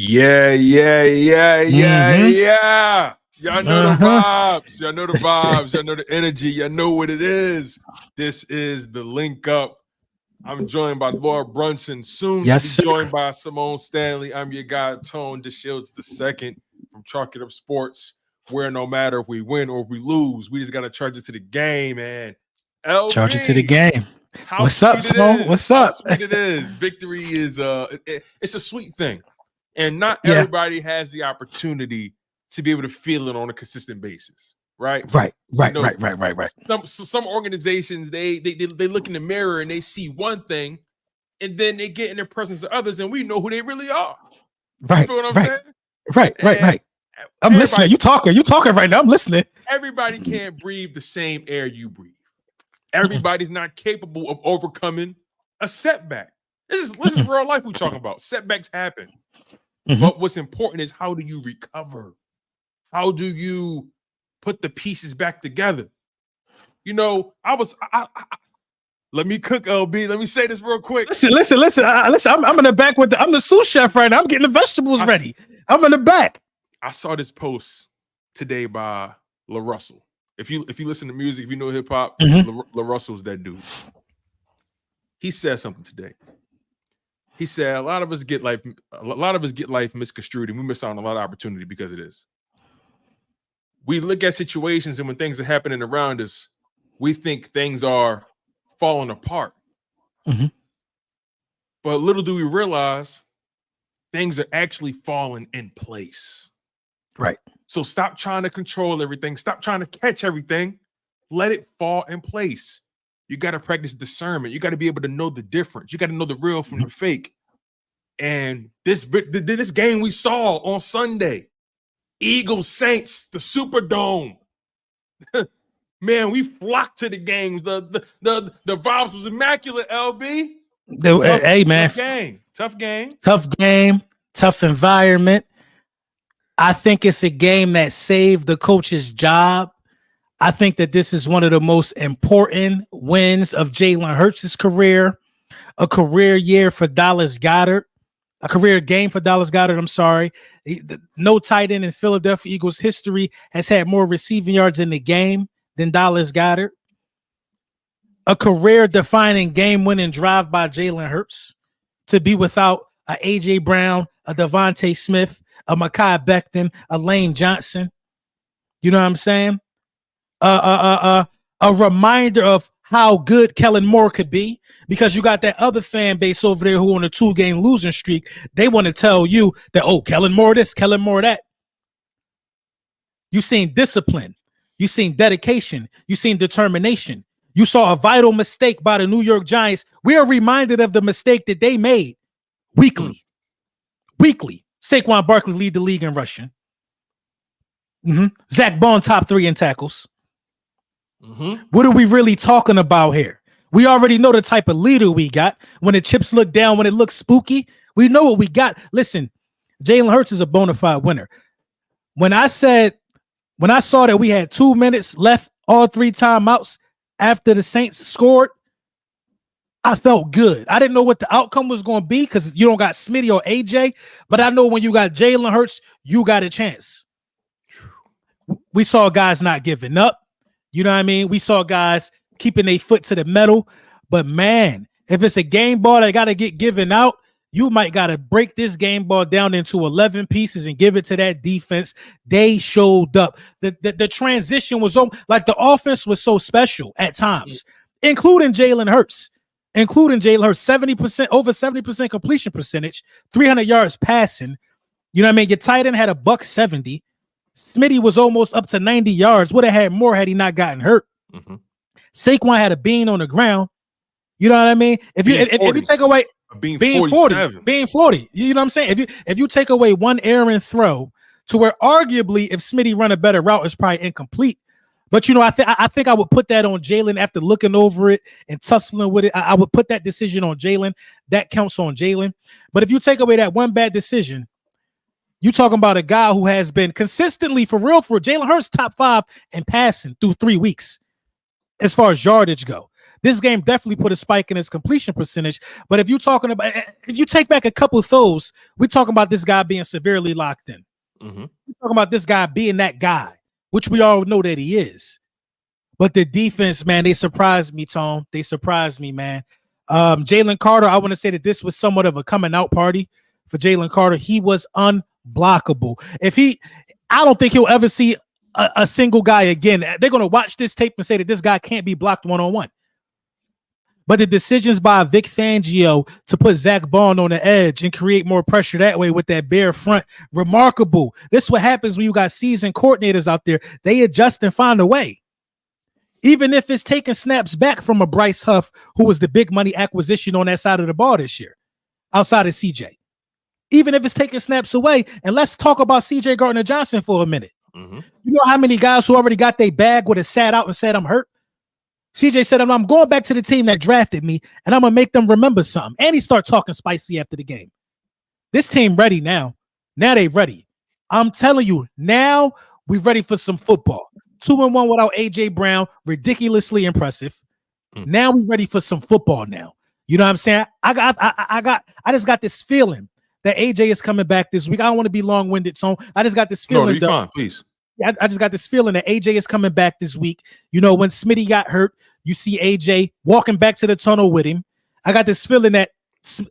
Yeah. Y'all know the vibes. Y'all know the vibes. Y'all know the energy. Y'all know what it is. This is the Link Up. I'm joined by Lord Brunson, soon to be joined by Simone Stanley. I'm your guy, Tone DeShields II from Chalk It Up Sports, where no matter if we win or if we lose, we just got to charge it to the game, man. LB, charge it to the game. What's up, Simone? What's up? How sweet it is. Victory is it's a sweet thing. And not everybody has the opportunity to be able to feel it on a consistent basis. Right. Some organizations they look in the mirror and they see one thing, and then they get in the presence of others, and we know who they really are. Right. You feel what I'm saying? Right. I'm listening. You talking right now. I'm listening. Everybody can't breathe the same air you breathe. Everybody's not capable of overcoming a setback. This is real life we're talking about. Setbacks happen. But what's important is, how do you recover? How do you put the pieces back together? You know, let me cook, LB. Let me say this real quick. Listen. I'm in the back I'm the sous chef right now. I'm getting the vegetables ready. I'm in the back. I saw this post today by La Russell. If you listen to music, if you know hip hop, La Russell's that dude. He said something today. He said a lot of us get life misconstrued, and we miss out on a lot of opportunity because of this. We look at situations, and when things are happening around us, we think things are falling apart. But little do we realize, things are actually falling in place. Right. So stop trying to control everything. Stop trying to catch everything. Let it fall in place. You got to practice discernment. You got to be able to know the difference. You got to know the real from the fake. And this game we saw on Sunday, Eagles Saints, the Superdome. Man, we flocked to the games. The vibes was immaculate, LB. Tough game. Tough environment. I think it's a game that saved the coach's job. I think that this is one of the most important wins of Jalen Hurts' career, a career year for Dallas Goedert, a career game for Dallas Goedert. I'm sorry. No tight end in Philadelphia Eagles history has had more receiving yards in the game than Dallas Goedert. A career-defining game-winning drive by Jalen Hurts to be without a A.J. Brown, a Devontae Smith, a Mekhi Becton, a Lane Johnson. You know what I'm saying? A reminder of how good Kellen Moore could be, because you got that other fan base over there who on a 2-game losing streak. They want to tell you that, Kellen Moore this, Kellen Moore that. You seen discipline. You seen dedication. You seen determination. You saw a vital mistake by the New York Giants. We are reminded of the mistake that they made weekly. Saquon Barkley lead the league in rushing. Zach Bond top 3 in tackles. What are we really talking about here? We already know the type of leader we got. When the chips look down, when it looks spooky, we know what we got. Listen, Jalen Hurts is a bona fide winner. When I saw that we had 2 minutes left, all 3 timeouts after the Saints scored, I felt good. I didn't know what the outcome was going to be because you don't got Smitty or AJ, but I know when you got Jalen Hurts, you got a chance. We saw guys not giving up. You know what I mean? We saw guys keeping their foot to the metal. But, man, if it's a game ball that got to get given out, you might got to break this game ball down into 11 pieces and give it to that defense. They showed up. The transition was like the offense was so special at times, including Jalen Hurts. 70%, over 70% completion percentage, 300 yards passing. You know what I mean? Your tight end had $170. Smitty was almost up to 90 yards. Would have had more had he not gotten hurt. Saquon had a bean on the ground. You know what I mean? If you take away being 40, you know what I'm saying? If you take away one errant throw to where arguably if Smitty run a better route, it's probably incomplete. But, you know, I think I would put that on Jalen after looking over it and tussling with it. I would put that decision on Jalen. That counts on Jalen. But if you take away that one bad decision, you talking about a guy who has been consistently, for Jalen Hurts, top 5 in passing through 3 weeks as far as yardage go. This game definitely put a spike in his completion percentage. But if you take back a couple of throws, we're talking about this guy being severely locked in. Mm-hmm. We're talking about this guy being that guy, which we all know that he is. But the defense, man, they surprised me, Tone. They surprised me, man. Jalen Carter, I want to say that this was somewhat of a coming out party for Jalen Carter. He was unblockable. I don't think he'll ever see a single guy again. They're going to watch this tape and say that this guy can't be blocked one-on-one. But the decisions by Vic Fangio to put Zach Bond on the edge and create more pressure that way with that bare front, remarkable. This is what happens when you got seasoned coordinators out there. They adjust and find a way. Even if it's taking snaps back from a Bryce Huff, who was the big money acquisition on that side of the ball this year, outside of CJ. Even if it's taking snaps away, and let's talk about CJ Gardner-Johnson for a minute. Mm-hmm. You know how many guys who already got their bag would have sat out and said, I'm hurt? CJ said, I'm going back to the team that drafted me, and I'm going to make them remember something. And he started talking spicy after the game. This team ready now. Now they ready. I'm telling you, now we ready for some football. 2-1 without A.J. Brown, ridiculously impressive. Now we ready for some football now. You know what I'm saying? I just got this feeling that A.J. is coming back this week. I don't want to be long-winded, Tone. I just got this feeling. No, you're fine, please. I just got this feeling that AJ is coming back this week. You know, when Smitty got hurt, you see AJ walking back to the tunnel with him. I got this feeling that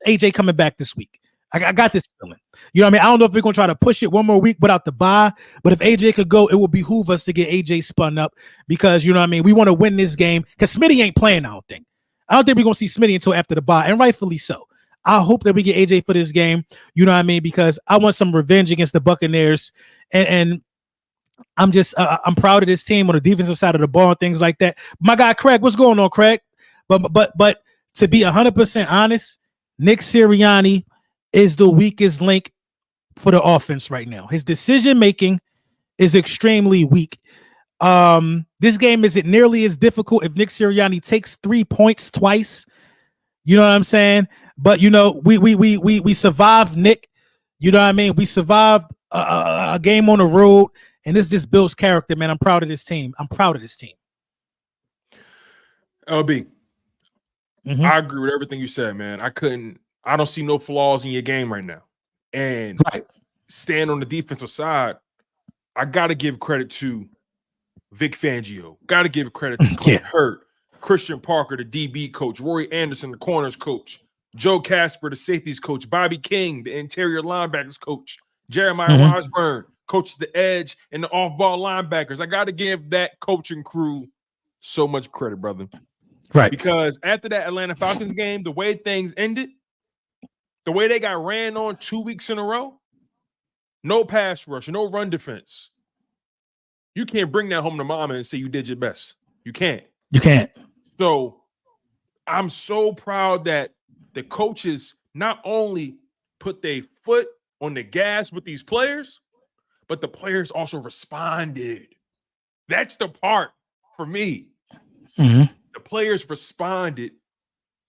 AJ coming back this week. I got this feeling. You know what I mean? I don't know if we're going to try to push it one more week without the bye, but if AJ could go, it would behoove us to get AJ spun up because, you know what I mean, we want to win this game because Smitty ain't playing, I don't think. I don't think we're going to see Smitty until after the bye, and rightfully so. I hope that we get AJ for this game, you know what I mean, because I want some revenge against the Buccaneers, and I'm just I'm proud of this team on the defensive side of the ball and things like that. My guy Craig, what's going on, Craig? But to be 100% honest, Nick Sirianni is the weakest link for the offense right now. His decision making is extremely weak. This game isn't nearly as difficult if Nick Sirianni takes 3 points twice. You know what I'm saying? But you know, we survived Nick. You know what I mean? We survived a game on the road. And this just builds character, man. I'm proud of this team. LB, I agree with everything you said, man. I don't see no flaws in your game right now. And stand on the defensive side, I got to give credit to Vic Fangio. Got to give credit to Clint Hurt, Christian Parker, the DB coach, Rory Anderson, the corners coach, Joe Casper, the safeties coach, Bobby King, the interior linebackers coach, Jeremiah Rosburn, coaches the edge and the off-ball linebackers. I got to give that coaching crew so much credit, brother. Right. Because after that Atlanta Falcons game, the way things ended, the way they got ran on 2 weeks in a row, no pass rush, no run defense. You can't bring that home to mama and say you did your best. You can't. You can't. So I'm so proud that the coaches not only put their foot on the gas with these players, but the players also responded. That's the part for me. Mm-hmm. The players responded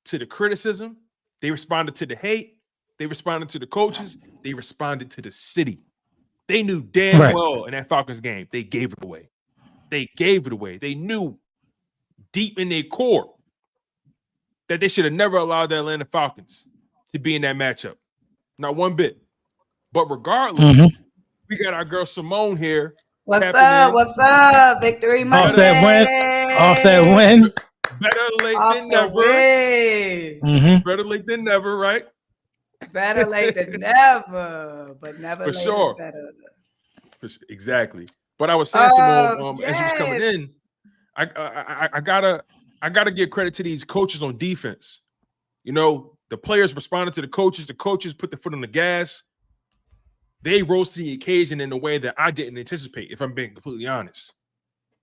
to the criticism. They responded to the hate. They responded to the coaches. They responded to the city. They knew damn well in that Falcons game, they gave it away. They knew deep in their core that they should have never allowed the Atlanta Falcons to be in that matchup. Not one bit. But regardless, we got our girl Simone here. What's up? Victory Monday. Offset win. Better late than never. Better late than never, right? Better late than never, but never for late sure. Better. Exactly. But I was saying, Simone, as you was coming in, I gotta give credit to these coaches on defense. You know, the players responded to the coaches put their foot on the gas. They rose to the occasion in a way that I didn't anticipate, if I'm being completely honest.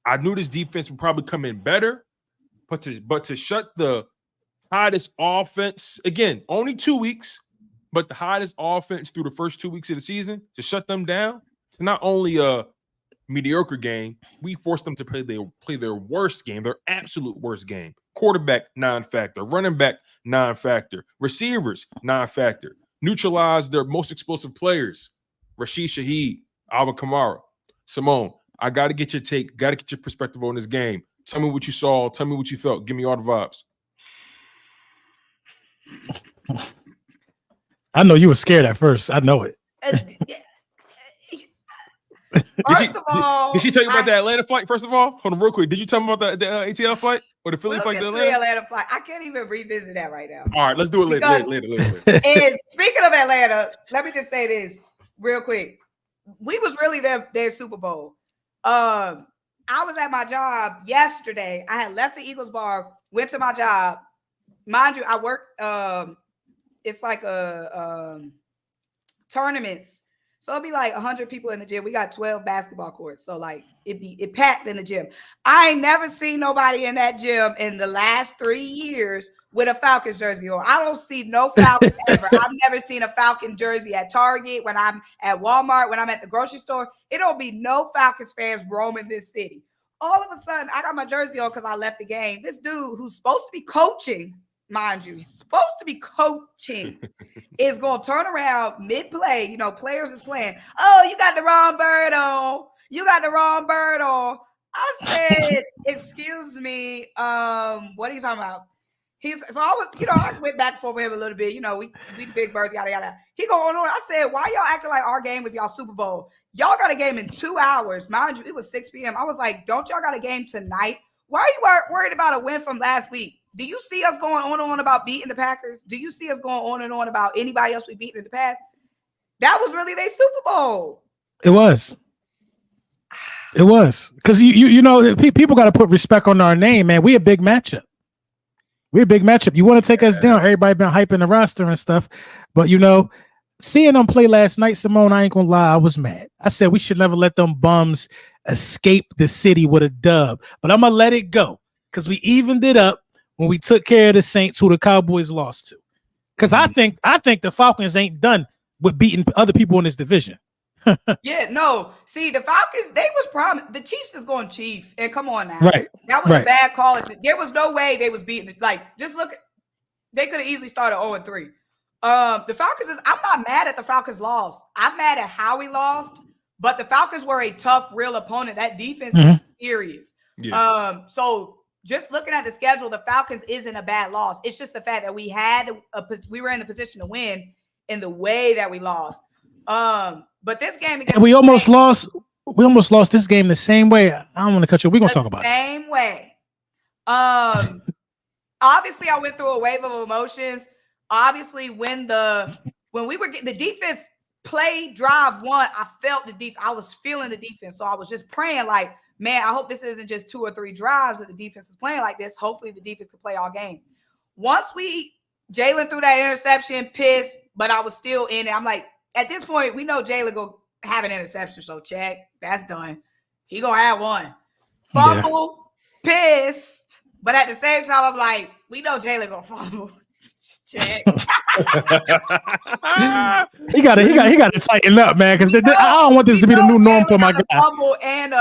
I knew this defense would probably come in better, but to shut the hottest offense, again, only 2 weeks, but the hottest offense through the first 2 weeks of the season, to shut them down, to not only a mediocre game, we forced them to play their worst game, their absolute worst game. Quarterback, non-factor. Running back, non-factor. Receivers, non-factor. Neutralize their most explosive players. Rashid Shaheed, Alvin Kamara. Simone, I got to get your take, got to get your perspective on this game. Tell me what you saw. Tell me what you felt. Give me all the vibes. I know you were scared at first. I know it. First of all, did she tell you about the Atlanta flight? First of all, hold on real quick. Did you tell me about the ATL flight or the Philly flight to Atlanta? The Atlanta flight. I can't even revisit that right now. All right, let's do it later. And speaking of Atlanta, let me just say this real quick. We was really their Super Bowl. I was at my job yesterday. I had left the Eagles bar, went to my job. Mind you, I work. It's like a tournaments. So it'll be like 100 people in the gym. We got 12 basketball courts. So like it packed in the gym. I ain't never seen nobody in that gym in the last 3 years with a Falcons jersey on. I don't see no Falcons ever. I've never seen a Falcon jersey at Target, when I'm at Walmart, when I'm at the grocery store. It don't be no Falcons fans roaming this city. All of a sudden, I got my jersey on because I left the game. This dude who's supposed to be coaching, mind you, he's supposed to be coaching, is going to turn around mid-play. You know, players is playing. Oh, you got the wrong bird on. You got the wrong bird on. I said, excuse me, what are you talking about? So I was, I went back and forth with him a little bit. We the big birds, yada, yada. He going on. I said, why y'all acting like our game was y'all Super Bowl? Y'all got a game in 2 hours. Mind you, it was 6 p.m. I was like, don't y'all got a game tonight? Why are you worried about a win from last week? Do you see us going on and on about beating the Packers? Do you see us going on and on about anybody else we beat in the past? That was really their Super Bowl. It was. Because people got to put respect on our name, man. We a big matchup. We're a big matchup. You want to take us down? Everybody been hyping the roster and stuff, but seeing them play last night, Simone, I ain't gonna lie, I was mad. I said we should never let them bums escape the city with a dub, but I'm gonna let it go because we evened it up when we took care of the Saints, who the Cowboys lost to. Because I think the Falcons ain't done with beating other people in this division. Yeah, no. See, the Falcons, they was promised. The Chiefs is going Chief. And come on now. Right. That was a bad call. There was no way they was beating. Just look. They could have easily started 0-3. The Falcons I'm not mad at the Falcons loss. I'm mad at how we lost. But the Falcons were a tough, real opponent. That defense is serious. Yeah. So just looking at the schedule, the Falcons isn't a bad loss. It's just the fact that we were in the position to win in the way that we lost. But this game against we almost lost. We almost lost this game the same way. I don't want to cut you. We're gonna talk about it. Same way. Obviously, I went through a wave of emotions. Obviously, when we were getting the defense play drive one, I felt the defense. I was feeling the defense. So I was just praying like, man, I hope this isn't just 2 or 3 drives that the defense is playing like this. Hopefully the defense can play all game. Once Jalen threw that interception, pissed, but I was still in it. I'm like, at this point, we know Jalen go have an interception. So check, that's done. He gonna have one. Fumble, pissed. But at the same time, I'm like, we know Jalen gonna fumble. Check. he got to tighten up, man, because I don't want this to be the new norm for my guy. Fumble and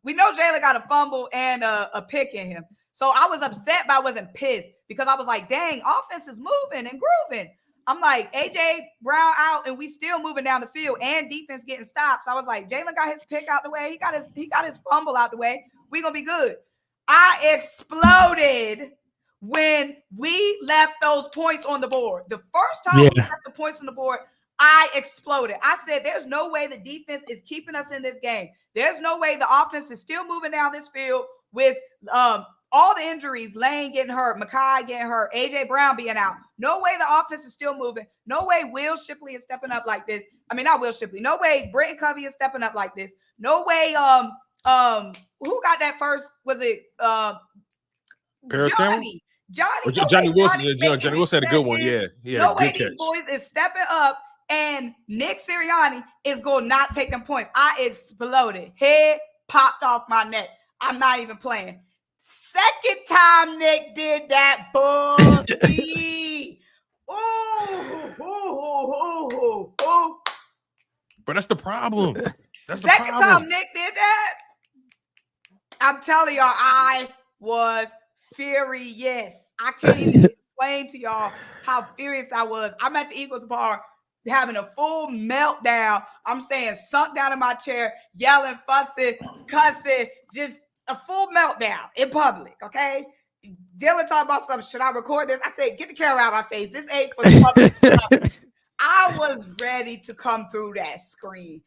we know Jalen got a fumble and a pick in him. So I was upset, but I wasn't pissed because I was like, dang, offense is moving and grooving. I'm like, AJ Brown out and we still moving down the field and defense getting stops. I was like, Jalen got his pick out the way. He got his fumble out the way. We gonna be good. I exploded when we left those points on the board. The first time we left the points on the board, I exploded. I said, there's no way the defense is keeping us in this game. There's no way the offense is still moving down this field with all the injuries, Lane getting hurt, Mekhi getting hurt, AJ Brown being out. No way the offense is still moving. No way Will Shipley is stepping up like this. I mean, not Will Shipley. No way Britton Covey is stepping up like this. No way who got that first? Was it Johnny? Johnny Wilson. Johnny Wilson had a good one. Yeah. No way these boys is stepping up, and Nick Sirianni is going to not take them points. I exploded. Head popped off my neck. I'm not even playing. Second time Nick did that, boogie. Ooh. But that's the problem. Second time Nick did that, I'm telling y'all, I was furious. I can't even explain to y'all how furious I was. I'm at the Eagles bar having a full meltdown. I'm saying sunk down in my chair, yelling, fussing, cussing, just a full meltdown in public, okay? Dylan talking about something. Should I record this? I said, get the camera out of my face. This ain't for the I was ready to come through that screen.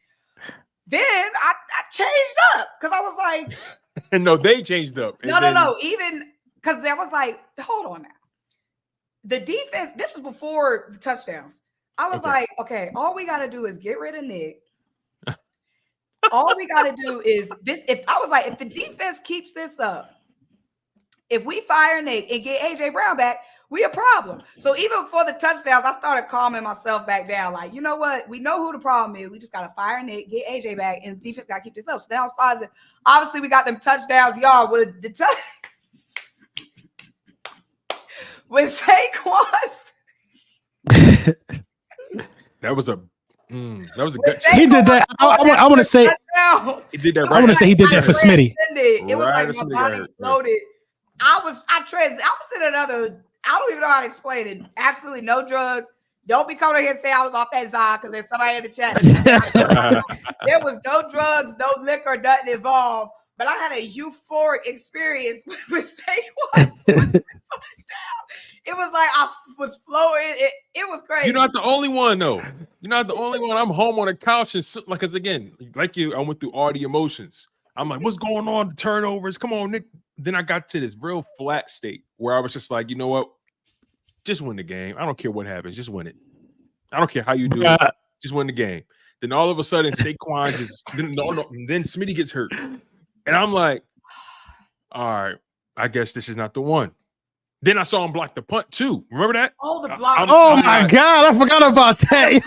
Then I changed up because I was like, no, they changed up. No. Even because there was like, hold on now. The defense, this is before the touchdowns. I was like, okay, all we got to do is get rid of Nick. All we got to do is this. If the defense keeps this up, if we fire Nick and get AJ Brown back, we a problem. So even before the touchdowns, I started calming myself back down. Like, you know what? We know who the problem is. We just got to fire Nick, get AJ back, and the defense got to keep this up. So then I was positive. Obviously, we got them touchdowns, y'all, with the with Saquon. That was a gut. He did that. I want to say he did that. Right. I want to say he did that for Smitty. It was like my body floated. I was in another. I don't even know how to explain it. Absolutely no drugs. Don't be coming here and say I was off that Zod because there's somebody in the chat. There was no drugs, no liquor, nothing involved. But I had a euphoric experience with Saquon. It was like I was floating. It was crazy. You're not the only one, though. You're not the only one. I'm home on the couch and like, because again, like you, I went through all the emotions. I'm like, what's going on? The turnovers. Come on, Nick. Then I got to this real flat state where I was just like, you know what? Just win the game. I don't care what happens. Just win it. I don't care how you do it. Just win the game. Then all of a sudden, Saquon then Smitty gets hurt. And I'm like, all right, I guess this is not the one. Then I saw him block the punt too. Remember that? Oh, the block. My God, I forgot about that.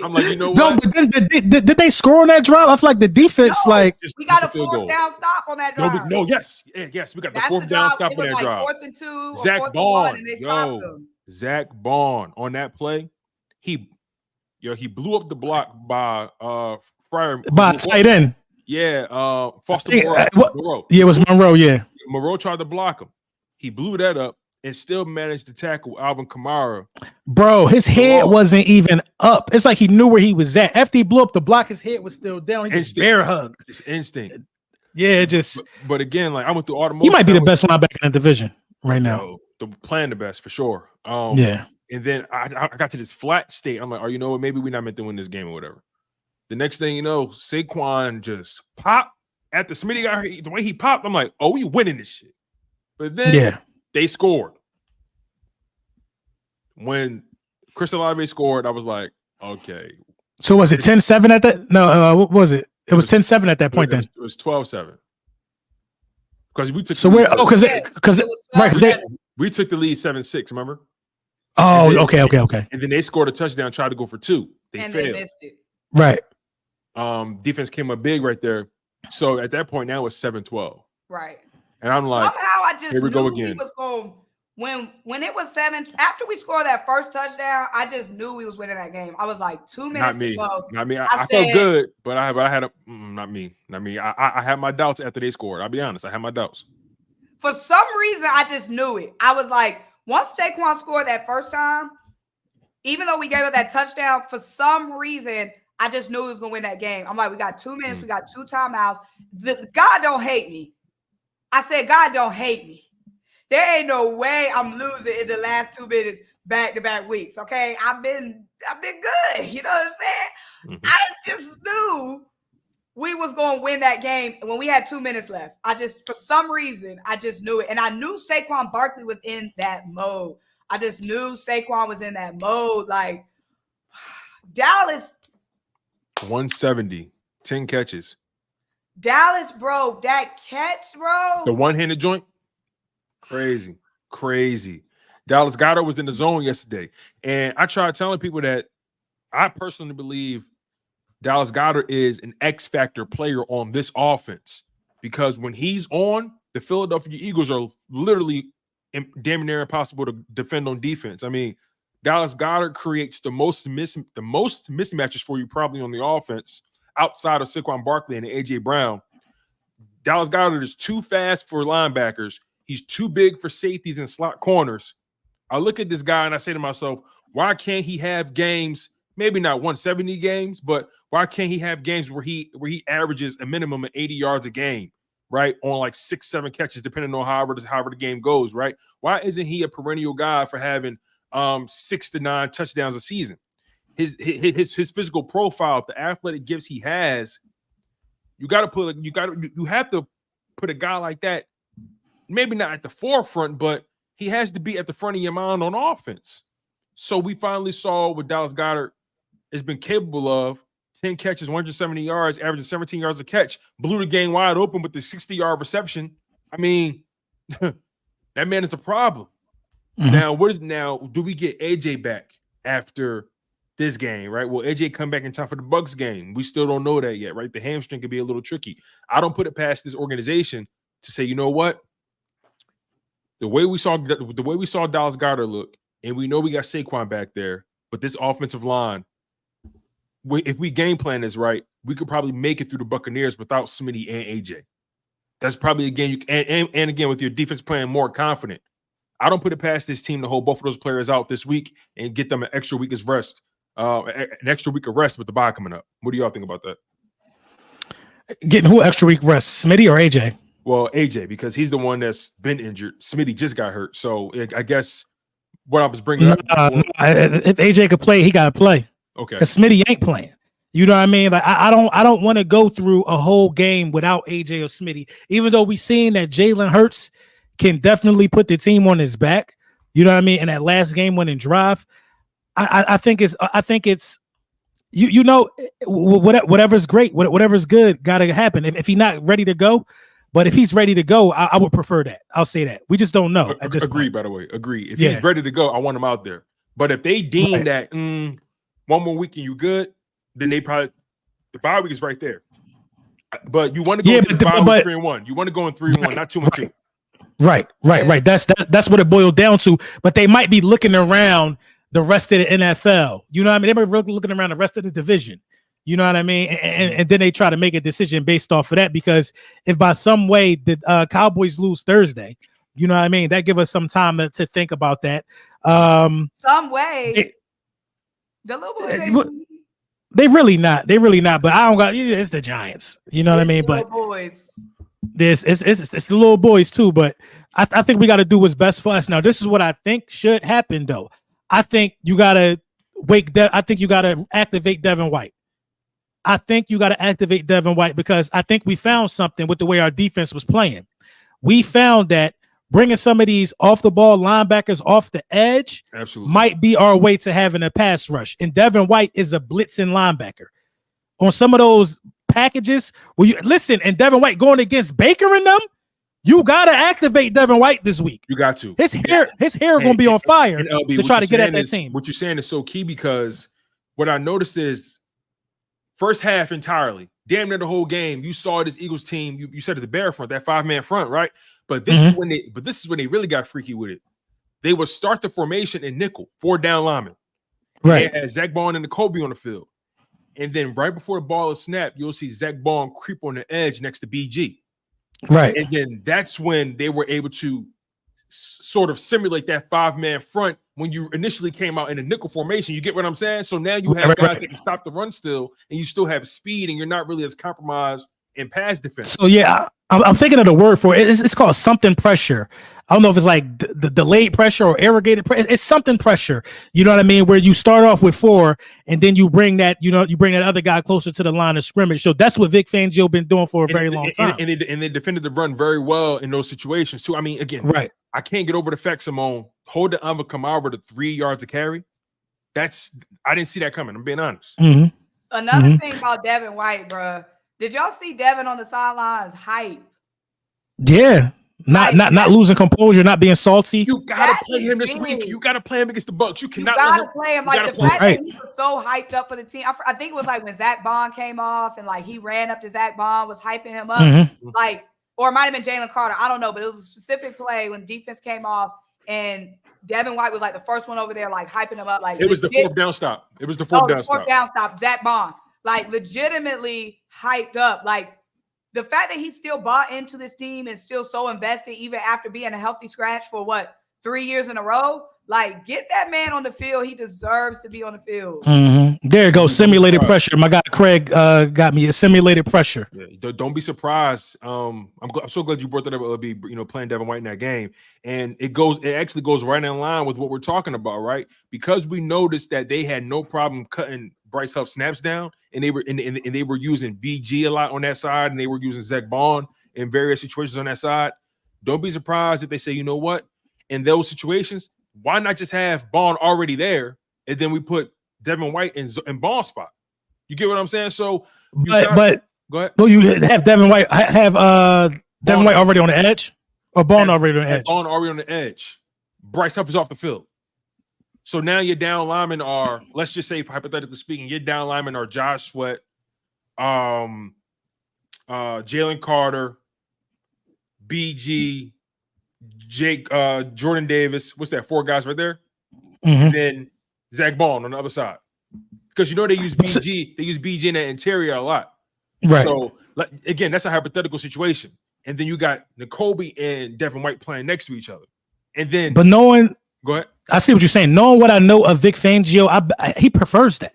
I'm like, you know what? No, but did they score on that drive? I feel like the defense, we got a fourth down stop on that drive. Yes, we got the fourth down stop on that drive. 4th and 2, Zach Bond, and Zach Bond on that play, he blew up the block by Fryer by tight end. Yeah, Foster Moreau. Yeah, it was Monroe. Yeah, Moreau tried to block him. He blew that up and still managed to tackle Alvin Kamara. Bro, his head wasn't even up. It's like he knew where he was at. After he blew up the block, his head was still down. He just bear hugged. It's instinct. Yeah, just. But again, like I went through all the. He might be the best linebacker in the division right now. Playing the best for sure. Yeah. And then I got to this flat state. I'm like, oh, you know what? Maybe we're not meant to win this game or whatever. The next thing you know, Saquon just popped. After Smitty got hurt, the way he popped, I'm like, oh, we winning this shit. But then they scored. When Chris Olave scored, I was like, okay. So was it 10-7 at that? No, what was it? It was 10-7 at that point then. It was 12-7. Because we took we took the lead 7-6, remember? Oh, okay. And then they scored a touchdown, tried to go for 2. They failed. They missed it. Right. Defense came up big right there. So at that point now it's 7-12. Right. And I'm like, somehow I just here we knew go again. He was going when it was 7 after we scored that first touchdown. I just knew we was winning that game. I was like 2 minutes to go. Not me. I felt good, but I had not me. I had my doubts after they scored. I'll be honest. I had my doubts. For some reason, I just knew it. I was like, once Saquon scored that first time, even though we gave up that touchdown, for some reason, I just knew he was gonna win that game. I'm like, we got 2 minutes. We got 2 timeouts. God don't hate me. I said, God don't hate me. There ain't no way I'm losing in the last 2 minutes back-to-back weeks. Okay, I've been good. You know what I'm saying? I just knew we was going to win that game when we had 2 minutes left. For some reason, I just knew it. And I knew Saquon Barkley was in that mode. I just knew Saquon was in that mode. Like, Dallas. 170, 10 catches. Dallas, bro, that catch, bro. The one-handed joint? Crazy. Dallas Goedert was in the zone yesterday. And I tried telling people that I personally believe Dallas Goedert is an X-factor player on this offense because when he's on, the Philadelphia Eagles are literally damn near impossible to defend on defense. I mean, Dallas Goedert creates the most mismatches for you probably on the offense outside of Saquon Barkley and AJ Brown. Dallas Goedert is too fast for linebackers. He's too big for safeties and slot corners. I look at this guy and I say to myself, why can't he have games, maybe not 170 games, but why can't he have games where he averages a minimum of 80 yards a game? right? On like 6-7 catches, depending on however the game goes, right? Why isn't he a perennial guy for having 6 to 9 touchdowns a season? His physical profile, the athletic gifts he has, you have to put a guy like that, maybe not at the forefront, but he has to be at the front of your mind on offense. So we finally saw what Dallas Goedert has been capable of. 10 catches, 170 yards, averaging 17 yards a catch, blew the game wide open with the 60-yard reception. I mean, that man is a problem. Now, do we get AJ back after this game, right? Will AJ come back in time for the Bucs game? We still don't know that yet, right? The hamstring could be a little tricky. I don't put it past this organization to say, you know what? The way we saw Dallas Goedert look, and we know we got Saquon back there, but this offensive line, if we game plan this right, we could probably make it through the Buccaneers without Smitty and AJ. That's probably again and again with your defense playing more confident. I don't put it past this team to hold both of those players out this week and get them an extra week of rest, with the bye coming up. What do y'all think about that? Getting who extra week rest, Smitty or AJ? Well, AJ, because he's the one that's been injured. Smitty just got hurt, so I guess what I was bringing up. If AJ could play, he got to play. Okay, because Smitty ain't playing. You know what I mean? Like I don't want to go through a whole game without AJ or Smitty. Even though we've seen that Jalen Hurts can definitely put the team on his back. You know what I mean? And that last game winning drive, I think it's whatever's great, whatever's good, gotta happen. If he's not ready to go, but if he's ready to go, I would prefer that. I'll say that. We just don't know. At this point. By the way, agree. If he's ready to go, I want him out there. But if they deem that one more week and you good, then they probably the bye week is right there. But you want to go into this bye week 3-1. You want to go in 3-1, not 2-2. Right. That's what it boiled down to. But they might be looking around the rest of the NFL. You know what I mean? They might be looking around the rest of the division. You know what I mean? And then they try to make a decision based off of that, because if by some way the Cowboys lose Thursday, you know what I mean? That give us some time to think about that. Some way. The little boys, they really not. But I don't got. It's the Giants. You know what I mean? But boys. It's the little boys too. But I think we got to do what's best for us. Now, this is what I think should happen, though. I think you got to I think you got to activate Devin White. Because I think we found something with the way our defense was playing. We found that bringing some of these off the ball linebackers off the edge might be our way to having a pass rush. And Devin White is a blitzing linebacker. On some of those packages, and Devin White going against Baker and them, you gotta activate Devin White this week. You got to. His hair gonna be on fire to try to get at that team. What you're saying is so key, because what I noticed is first half entirely, damn near the whole game, you saw this Eagles team. You said at the Bear front, that 5-man front, right? But this is when they really got freaky with it. They would start the formation in nickel, 4 down linemen. Right. They had Zach Bond and N'Kobe on the field. And then right before the ball is snapped, you'll see Zach Bond creep on the edge next to BG. Right. And then that's when they were able to sort of simulate that 5-man front when you initially came out in a nickel formation. You get what I'm saying? So now you have guys that can stop the run still, and you still have speed, and you're not really as compromised in pass defense. So yeah, I'm thinking of the word for it. It's called something pressure. I don't know if it's like the delayed pressure or irrigated pressure. It's something pressure. You know what I mean? Where you start off with 4 and then you bring that other guy closer to the line of scrimmage. So that's what Vic Fangio been doing for a very long time. And they defended the run very well in those situations too. I mean, again, right. I can't get over the fact, Simone, hold the Ava Kamara to 3 yards of carry. I didn't see that coming. I'm being honest. Mm-hmm. Another thing about Devin White, bro. Did y'all see Devin on the sidelines hype? Yeah. Not losing composure, not being salty. You gotta play him this week. You gotta play him against the Bucs. You cannot play him. Like the fact that he was so hyped up for the team. I think it was like when Zach Bond came off and like he ran up to Zach Bond, was hyping him up. Mm-hmm. Like, or it might have been Jalen Carter. I don't know, but it was a specific play when defense came off and Devin White was like the first one over there, like hyping him up. Like it was the 4th down stop. It was the 4th down stop. 4th down stop. Zach Bond, like legitimately hyped up. Like the fact that he still bought into this team and still so invested, even after being a healthy scratch for 3 years in a row. Like, get that man on the field. He deserves to be on the field. There you go. Simulated pressure. My guy Craig got me a simulated pressure. Yeah, don't be surprised. I'm so glad you brought that up. It'll be playing Devin White in that game, and it actually goes right in line with what we're talking about, right? Because we noticed that they had no problem cutting Bryce Huff snaps down, and they were using BG a lot on that side, and they were using Zach Bond in various situations on that side. Don't be surprised if they say, you know what, in those situations, why not just have Bond already there, and then we put Devin White in Bond's spot? You get what I'm saying? So, but go ahead. Well, you have Devin White Devin White already on the edge, or Bond already on the edge? Bond already on the edge. Bryce Huff is off the field. So now your down linemen are, let's just say, hypothetically speaking, your down linemen are Josh Sweat, Jalen Carter, BG, Jake, Jordan Davis. What's that? 4 guys right there. And then Zach Bond on the other side. Because they use BG. They use BG in that interior a lot. Right. So again, that's a hypothetical situation. And then you got N'Kobe and Devin White playing next to each other. And then, but knowing, go ahead. I see what you're saying. Knowing what I know of Vic Fangio, he prefers that.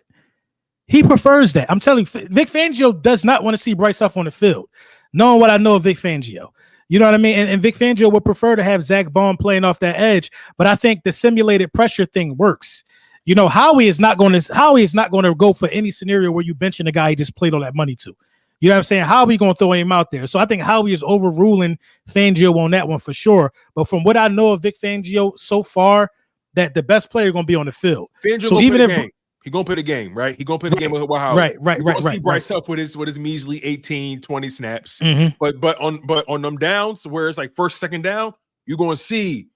He prefers that. I'm telling you, Vic Fangio does not want to see Bryce Huff on the field. Knowing what I know of Vic Fangio. You know what I mean? And Vic Fangio would prefer to have Zach Bond playing off that edge, but I think the simulated pressure thing works. Howie is not going to go for any scenario where you benching a guy he just played all that money to. You know what I'm saying? Howie going to throw him out there. So I think Howie is overruling Fangio on that one for sure. But from what I know of Vic Fangio so far, that the best player going to be on the field. Fangio so even if he gonna play the game, right? He gonna play the game with Howie. Right. See Bryce Huff with his measly 18, 20 snaps. But on them downs where it's like first, second down, you're gonna see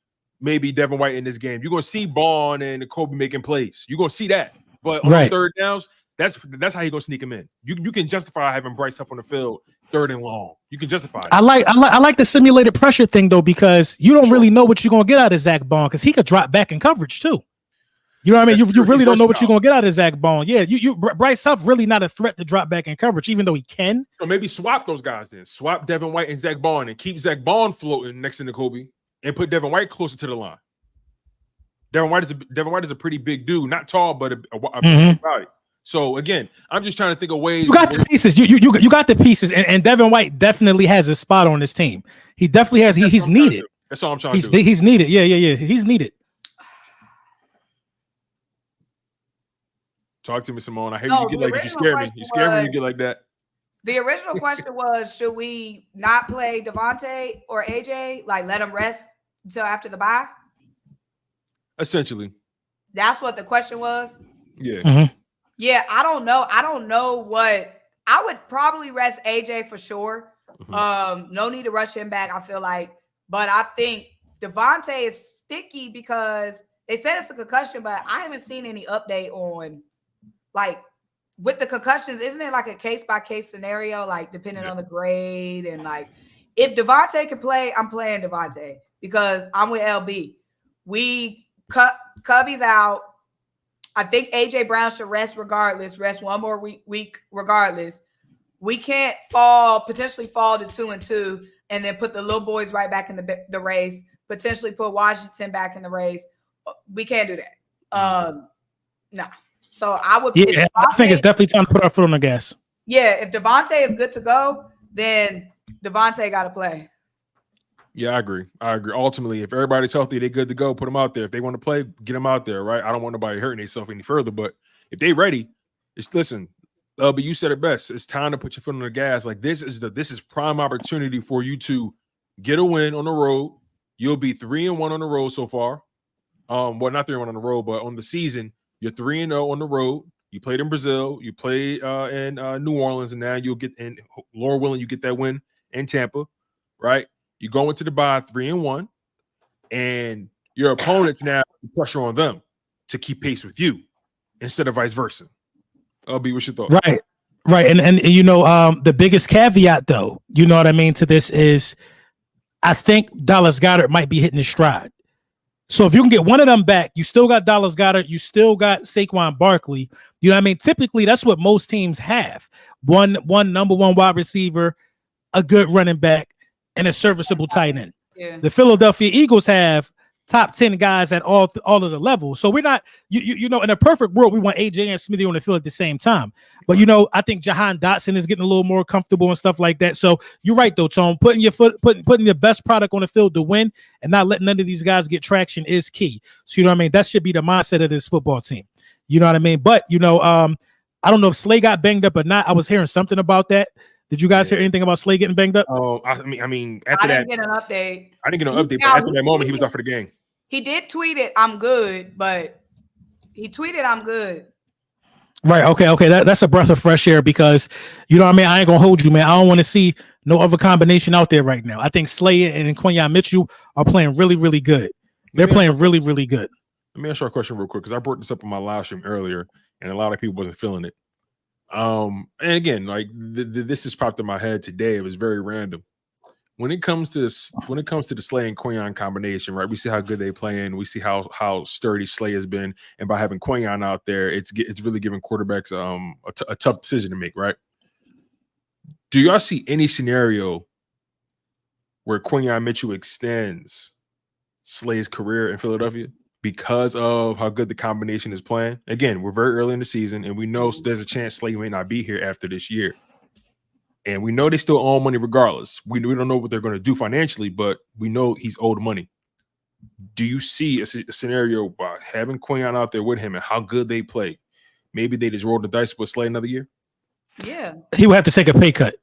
maybe Devin White in this game. You're gonna see Bond and N'Kobe making plays. You're gonna see that. But on the third downs, that's how you gonna sneak him in. You can justify having Bryce Huff on the field third and long. You can justify it. I like the simulated pressure thing though, because you don't really know what you're gonna get out of Zach Bond, because he could drop back in coverage too. You know what I mean? You really don't know what you're gonna get out of Zach Bond. Yeah, Bryce Huff really not a threat to drop back in coverage, even though he can. So maybe swap those guys then. Swap Devin White and Zach Bond, and keep Zach Bond floating next to N'Kobe, and put Devin White closer to the line. Devin White is a pretty big dude, not tall, but a big body. So again, I'm just trying to think of ways. You got the pieces. You got the pieces, and Devin White definitely has a spot on this team. He definitely has. He's needed. That's all I'm trying to do. He's needed. Yeah. He's needed. Talk to me, Simone. I hate you get like that. You scare me. You scare me when you get like that. The original question was, should we not play Devontae or AJ? Like, let them rest until after the bye? Essentially. That's what the question was? Yeah. Yeah, I don't know. I don't know what – I would probably rest AJ for sure. No need to rush him back, I feel like. But I think Devontae is sticky because they said it's a concussion, but I haven't seen any update on – like, with the concussions, isn't it like a case-by-case scenario, like, depending on the grade? And, like, if Devontae can play, I'm playing Devontae because I'm with LB. We cut Covey's out. I think A.J. Brown should rest regardless, rest one more week regardless. We can't potentially fall to 2-2 and then put the little boys right back in the race, potentially put Washington back in the race. We can't do that. No. So I would. Yeah, I think it's definitely time to put our foot on the gas. Yeah, if Devontae is good to go, then Devontae got to play. Yeah, I agree. Ultimately, if everybody's healthy, they're good to go. Put them out there. If they want to play, get them out there, right? I don't want nobody hurting themselves any further. But if they ready, listen. But you said it best. It's time to put your foot on the gas. Like this is prime opportunity for you to get a win on the road. You'll be 3-1 on the road so far. Well, not 3-1 on the road, but on the season. You're 3-0 on the road. You played in Brazil. You played in New Orleans, and now you'll get in. Lord willing, you get that win in Tampa, right? You go into the bye 3-1, and your opponents now pressure on them to keep pace with you instead of vice versa. LB, what's your thought? Right, and the biggest caveat though, you know what I mean, to this is, I think Dallas Goedert might be hitting his stride. So if you can get one of them back, you still got Dallas Goedert, you still got Saquon Barkley. You know what I mean? Typically, that's what most teams have. One number one wide receiver, a good running back, and a serviceable tight end. Yeah. The Philadelphia Eagles have top 10 guys at all of the levels. So we're not, you know, in a perfect world, we want AJ and Smithy on the field at the same time. But, you know, I think Jahan Dotson is getting a little more comfortable and stuff like that. So you're right, though, Tone. Putting your best product on the field to win and not letting none of these guys get traction is key. So, you know what I mean? That should be the mindset of this football team. You know what I mean? But, you know, I don't know if Slay got banged up or not. I was hearing something about that. Did you guys hear anything about Slay getting banged up? Oh, I mean, after I didn't get an update. I didn't get an update, but after that moment, he was out for the game. He did tweet it, I'm good, but he tweeted, I'm good. Right. Okay. That's a breath of fresh air because, you know what I mean? I ain't going to hold you, man. I don't want to see no other combination out there right now. I think Slay and Quinyon Mitchell are playing really, really good. They're playing really, really good. Let me ask you a question real quick because I brought this up in my live stream earlier, and a lot of people wasn't feeling it. And again, like this just popped in my head today. It was very random. When it comes to the Slay and Quinyon combination, right? We see how good they playing. We see how sturdy Slay has been, and by having Quinyon out there, it's really giving quarterbacks a tough decision to make, right? Do y'all see any scenario where Quinyon Mitchell extends Slay's career in Philadelphia because of how good the combination is playing? Again, we're very early in the season, and we know there's a chance Slay may not be here after this year. And we know they still owe money regardless. We don't know what they're going to do financially, but we know he's owed money. Do you see a scenario by having Quinyon out there with him and how good they play? Maybe they just roll the dice with Slay another year? Yeah. He would have to take a pay cut.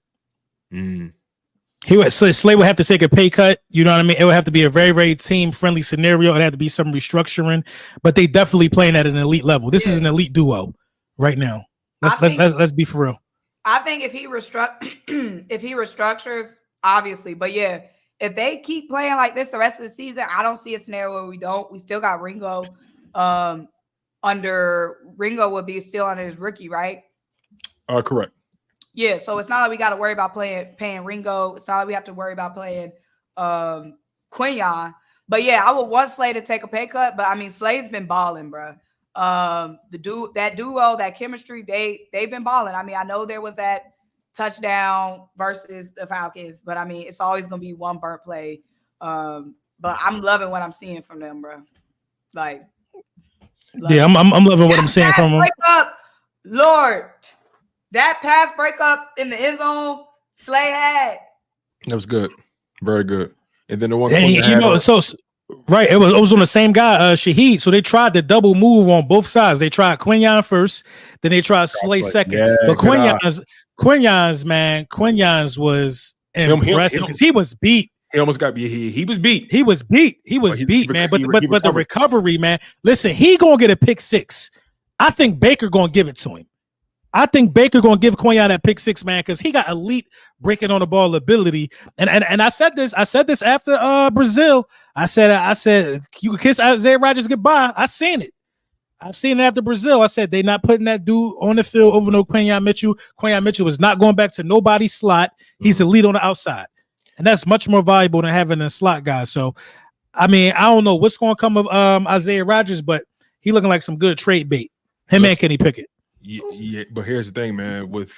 Slay would have to take a pay cut. You know what I mean? It would have to be a very, very team-friendly scenario. It would have to be some restructuring. But they definitely playing at an elite level. This is an elite duo right now. Let's be for real. I think if he restructures, obviously, but yeah, if they keep playing like this the rest of the season, I don't see a scenario where we don't. We still got Ringo. Ringo would be still under his rookie, right? Correct. Yeah, so it's not like we got to worry about paying Ringo. It's not like we have to worry about playing Quinyon. But yeah, I would want Slay to take a pay cut. But I mean, Slay's been balling, bro. That duo, that chemistry, they've been balling. I mean, I know there was that touchdown versus the Falcons, but I mean, it's always gonna be one burnt play. But I'm loving what I'm seeing from them, bro. Like, yeah, I'm loving what I'm seeing from them. Lord, that pass breakup in the end zone, Slay had. That was good, very good. And then the one, right, it was on the same guy, Shaheed. So they tried the double move on both sides. They tried Quinyon first, then they tried Slay second. Yeah, but Quinyon's was impressive because he was beat. He almost got beat. He was beat. He was beat, man. But the recovery, man. Listen, he gonna get a pick six. I think Baker gonna give it to him. I think Baker gonna give Quinyon that pick six, man, because he got elite breaking on the ball ability. And I said this after Brazil. I said you could kiss Isaiah Rodgers goodbye. I seen it after Brazil. I said they not putting that dude on the field over no Quinyon Mitchell. Quinyon Mitchell is not going back to nobody's slot. He's elite on the outside, and that's much more valuable than having a slot guy. So, I mean, I don't know what's going to come of Isaiah Rodgers, but he looking like some good trade bait. Him and Kenny Pickett. Yeah, but here's the thing, man. With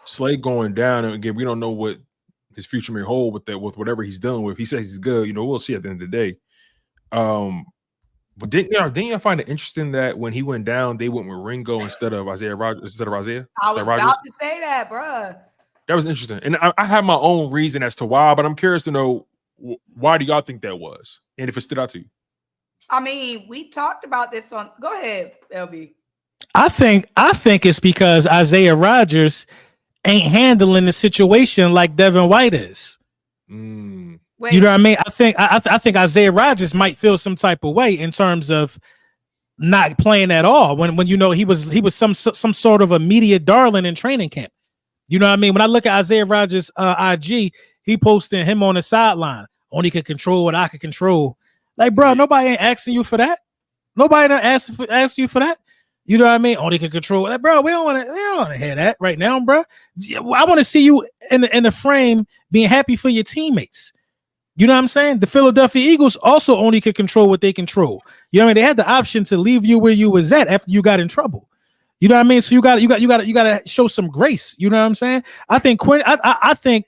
Slay going down, and again, we don't know what his future may hold with whatever he's dealing with. He says he's good. You know, we'll see at the end of the day. But didn't you find it interesting that when he went down, they went with Ringo instead of Isaiah Rodgers? I was about to say that, bro. That was interesting, and I have my own reason as to why, but I'm curious to know why do y'all think that was, and if it stood out to you. I mean, we talked about this on. Go ahead, LB. I think it's because Isaiah Rodgers ain't handling the situation like Devin White is. Wait. You know what I mean? I think Isaiah Rodgers might feel some type of way in terms of not playing at all. When you know he was some sort of a media darling in training camp. You know what I mean? When I look at Isaiah Rodgers' IG, he posting him on the sideline. Only can control what I can control. Like, bro, nobody ain't asking you for that. Nobody done asked you for that. You know what I mean? Only can control that, bro. We don't want to hear that right now, bro. I want to see you in the frame being happy for your teammates. You know what I'm saying? The Philadelphia Eagles also only could control what they control. You know what I mean? They had the option to leave you where you was at after you got in trouble. You know what I mean? So you got to show some grace. You know what I'm saying? I think I think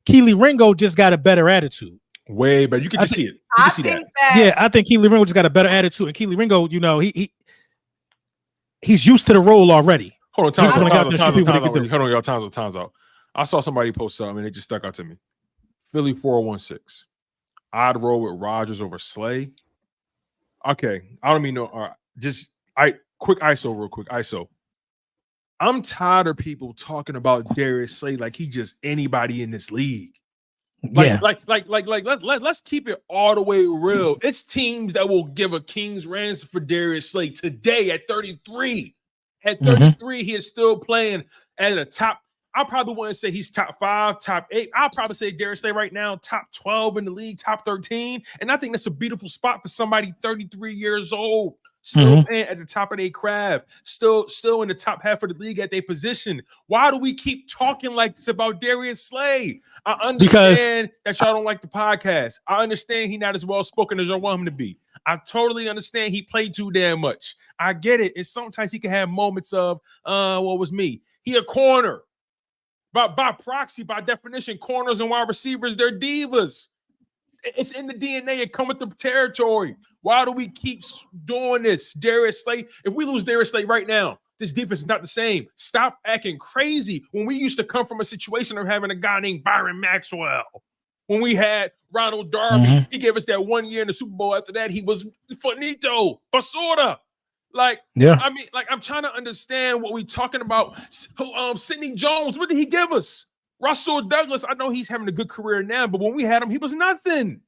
Keely Ringo just got a better attitude. Way better. You can just see it. You can see that. Yeah, I think Keely Ringo just got a better attitude. And Keely Ringo, you know, he's used to the role already. Hold on, time's out. I saw somebody post something and it just stuck out to me. Philly 416. I'd roll with Rodgers over Slay. Okay, I don't mean no. Quick ISO, real quick ISO. I'm tired of people talking about Darius Slay like he just anybody in this league. Let's keep it all the way real. It's teams that will give a king's ransom for Darius Slay today at 33. At 33, he is still playing at a top. I probably wouldn't say he's top 5, top 8. I'll probably say Darius Slay right now, top 12 in the league, top 13. And I think that's a beautiful spot for somebody 33 years old. Still playing at the top of their craft, still in the top half of the league at their position. Why do we keep talking like this about Darius Slay? I understand that y'all don't like the podcast. I understand he's not as well spoken as y'all want him to be. I totally understand he played too damn much. I get it. And sometimes he can have moments of, what was me? He a corner. But by proxy, by definition, corners and wide receivers, they're divas. It's in the DNA. It come with the territory. Why do we keep doing this? Darius Slay. If we lose Darius Slay right now, this defense is not the same. Stop acting crazy. When we used to come from a situation of having a guy named Byron Maxwell, when we had Ronald Darby, he gave us that 1 year in the Super Bowl. After that, he was finito, basura. I mean, I'm trying to understand what we're talking about. Sidney Jones, what did he give us? Russell Douglas, I know he's having a good career now, but when we had him, he was nothing.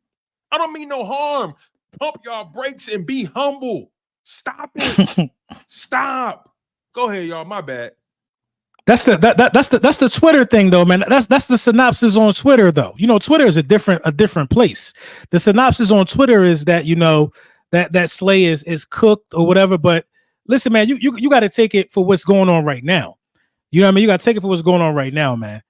I don't mean no harm. Pump y'all brakes and be humble. Stop it. Stop. Go ahead, y'all. My bad. That's the Twitter thing, though, man. That's the synopsis on Twitter, though. You know, Twitter is a different place. The synopsis on Twitter is that, you know, that Slay is cooked or whatever. But listen, man, you got to take it for what's going on right now. You know what I mean? You got to take it for what's going on right now, man.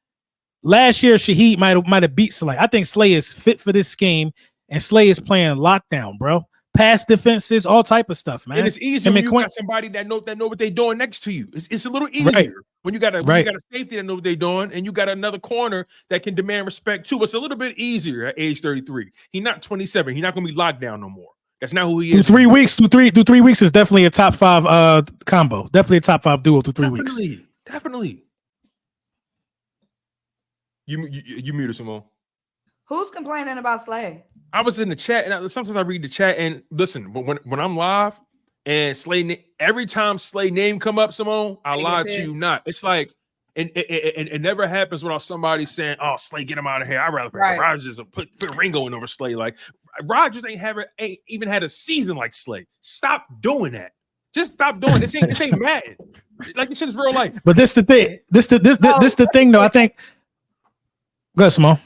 Last year, Shaheed might have beat Slay. I think Slay is fit for this scheme, and Slay is playing lockdown, bro. Pass defenses, all type of stuff, man. And it's easier when you got somebody that know what they're doing next to you. It's a little easier when you got a safety that know what they're doing, and you got another corner that can demand respect too. It's a little bit easier at age 33. He's not 27. He's not going to be locked down no more. That's not who he is. Through 3 weeks is definitely a top 5 combo. Definitely a top 5 duo through 3 weeks. Definitely. You muted, Simone. Who's complaining about Slay? I was in the chat, and sometimes I read the chat. And listen, when I'm live and Slay, every time Slay name come up, Simone, I lie to you not. It's like, and it never happens without somebody saying, "Oh, Slay, get him out of here." I'd rather put Rodgers or put Ringo in over Slay. Like Rodgers ain't even had a season like Slay. Stop doing that. Just stop doing it. This ain't Madden. Like this shit is real life. But this the thing. This the thing, though. I think. Go ahead, Simone.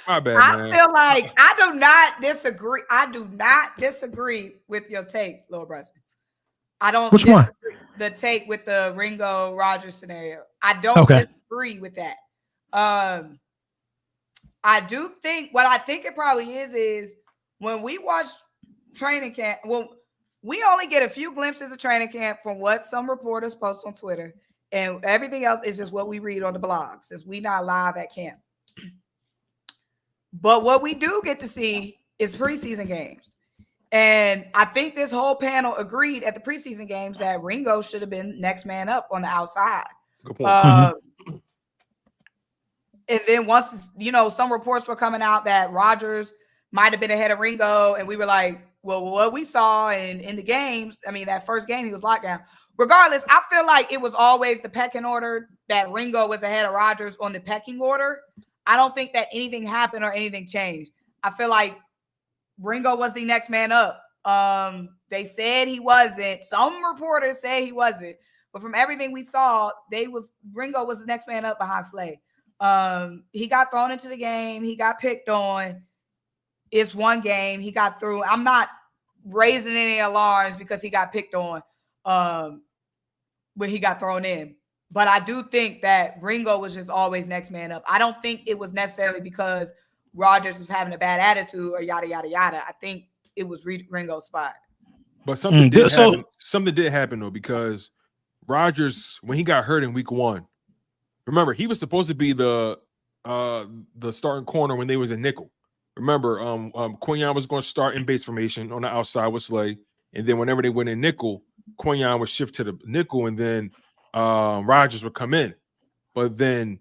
My bad, man. I feel like I do not disagree. I do not disagree with your take, Lord Brunson. I don't. Which one? The take with the Ringo Rodgers scenario. I don't disagree with that. I do think what I think it probably is when we watch training camp. Well, we only get a few glimpses of training camp from what some reporters post on Twitter. And everything else is just what we read on the blogs, since we not live at camp. But what we do get to see is preseason games. And I think this whole panel agreed at the preseason games that Ringo should have been next man up on the outside. Good point. And then once, you know, some reports were coming out that Rodgers might have been ahead of Ringo. And we were like, well, what we saw in the games, I mean, that first game, he was locked down. Regardless, I feel like it was always the pecking order that Ringo was ahead of Rodgers on the pecking order. I don't think that anything happened or anything changed. I feel like Ringo was the next man up. They said he wasn't. Some reporters say he wasn't. But from everything we saw, Ringo was the next man up behind Slay. He got thrown into the game. He got picked on. It's one game. He got through. I'm not raising any alarms because he got picked on. When he got thrown in. But I do think that Ringo was just always next man up. I don't think it was necessarily because Rodgers was having a bad attitude or yada, yada, yada. I think it was Ringo's spot. But something did happen, though, because Rodgers, when he got hurt in week 1, remember, he was supposed to be the the starting corner when they was in nickel. Remember, Quinyon was going to start in base formation on the outside with Slay, and then whenever they went in nickel, Quinyon would shift to the nickel, and then Rodgers would come in. But then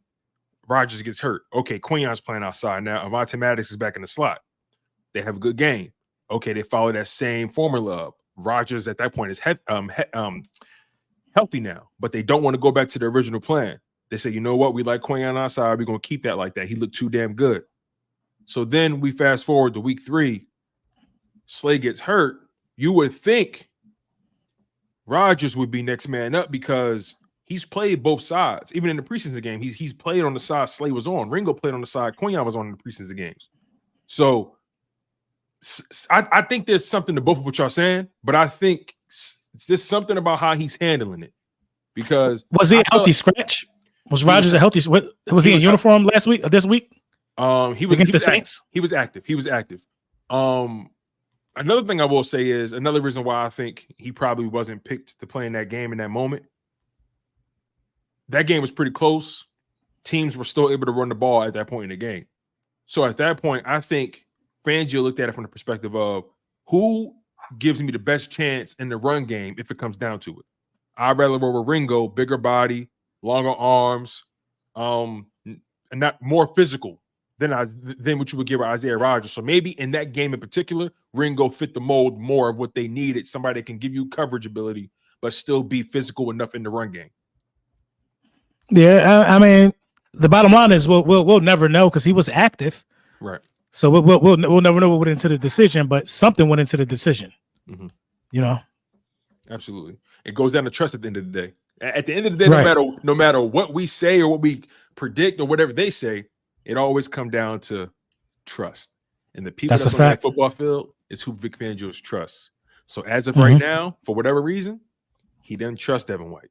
Rodgers gets hurt. Okay, Quinyon's playing outside now. Avonte Maddox is back in the slot. They have a good game. Okay, they follow that same formula. Rodgers at that point is healthy now, but they don't want to go back to the original plan. They say, you know what? We like Quinyon outside. We're going to keep that like that. He looked too damn good. So then we fast forward to week 3. Slay gets hurt. You would think Rodgers would be next man up because he's played both sides. Even in the preseason game, he's played on the side Slay was on. Ringo played on the side Quinyon was on in the preseason games. So I think there's something to both of what y'all saying, but I think there's something about how he's handling it. Because was he a healthy scratch? Was Rodgers a healthy? Was he in uniform last week or this week? He was against the Saints. He was active. Another thing I will say is another reason why I think he probably wasn't picked to play in that game in that moment. That game was pretty close. Teams were still able to run the ball at that point in the game. So at that point, I think Fangio looked at it from the perspective of who gives me the best chance in the run game if it comes down to it. I'd rather roll with Ringo, bigger body, longer arms, and not more physical than what you would give Isaiah Rodgers. So maybe in that game in particular, Ringo fit the mold more of what they needed. Somebody that can give you coverage ability, but still be physical enough in the run game. Yeah, I mean, the bottom line is we'll never know because he was active, right? So we'll never know what went into the decision, but something went into the decision. Mm-hmm. You know, absolutely. It goes down to trust at the end of the day. At the end of the day, right. no matter what we say or what we predict or whatever they say, it always comes down to trust. And the people that's on that football field is who Vic Fangio's trusts. So as of right now, for whatever reason, he doesn't trust Devin White.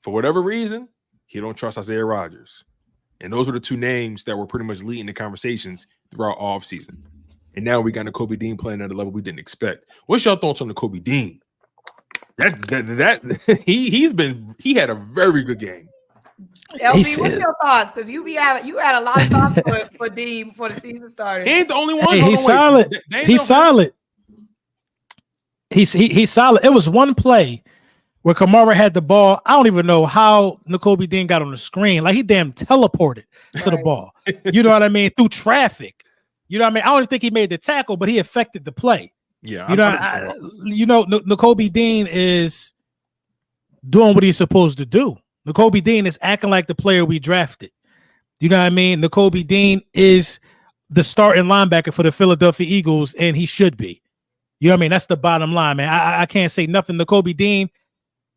For whatever reason, he don't trust Isaiah Rodgers. And those were the two names that were pretty much leading the conversations throughout off season. And now we got Nakobe Dean playing at a level we didn't expect. What's your thoughts on Nakobe Dean? He had a very good game. LB, what's your thoughts? Because you had a lot of thoughts for Dean before the season started. He ain't the only one. Hey, he's solid. He's solid. He's solid. It was one play where Kamara had the ball. I don't even know how Nakobe Dean got on the screen. Like he damn teleported to the ball. You know what I mean? Through traffic. You know what I mean? I don't think he made the tackle, but he affected the play. Yeah. Nakobe Dean is doing what he's supposed to do. Nakobe Dean is acting like the player we drafted. You know what I mean? Nakobe Dean is the starting linebacker for the Philadelphia Eagles, and he should be. You know what I mean? That's the bottom line, man. I can't say nothing. Nakobe Dean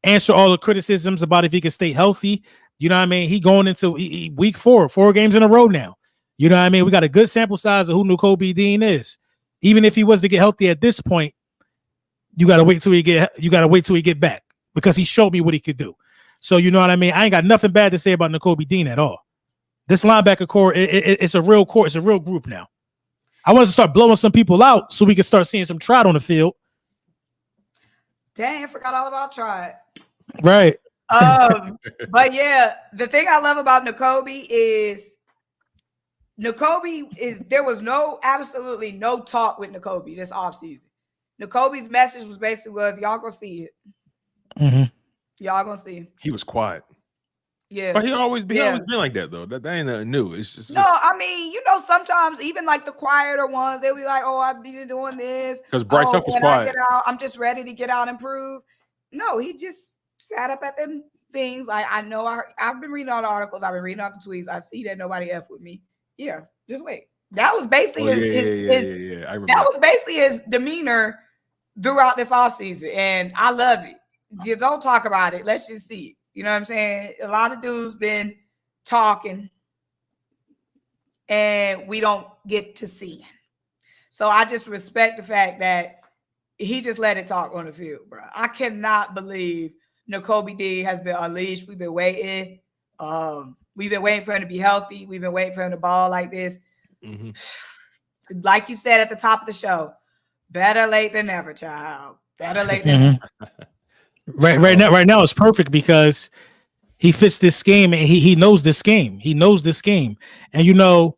answer all the criticisms about if he can stay healthy. You know what I mean? He going into week 4 games in a row now. You know what I mean? We got a good sample size of who Nakobe Dean is. Even if he was to get healthy at this point, you gotta wait till he get back because he showed me what he could do. So you know what I mean? I ain't got nothing bad to say about Nakobe Dean at all. This linebacker core, it's a real core. It's a real group now. I want to start blowing some people out so we can start seeing some Trot on the field. Dang, I forgot all about Trot. Right. But yeah, the thing I love about Nakobe is there was absolutely no talk with Nakobe this offseason. Nakobe's message was basically y'all gonna see it. Mm-hmm. Y'all gonna see. He was quiet. Yeah. But he always been like that though. That ain't nothing new. It's just I mean, sometimes even like the quieter ones, they'll be like, "Oh, I've been doing this." Because Bryce Huff was quiet. I'm just ready to get out and prove. No, he just sat up at them things. Like I've been reading all the articles, I've been reading all the tweets. I see that nobody F with me. Yeah, just wait. That was basically that was basically his demeanor throughout this offseason, and I love it. You don't talk about it. Let's just see it. You know what I'm saying? A lot of dudes been talking, and we don't get to see it. So I just respect the fact that he just let it talk on the field, bro. I cannot believe Nakobe Dean has been unleashed. We've been waiting. We've been waiting for him to be healthy. We've been waiting for him to ball like this. Mm-hmm. Like you said at the top of the show, better late than never, child. Better late than never. Right now it's perfect because He fits this scheme, and he knows this game. He knows this game. And you know,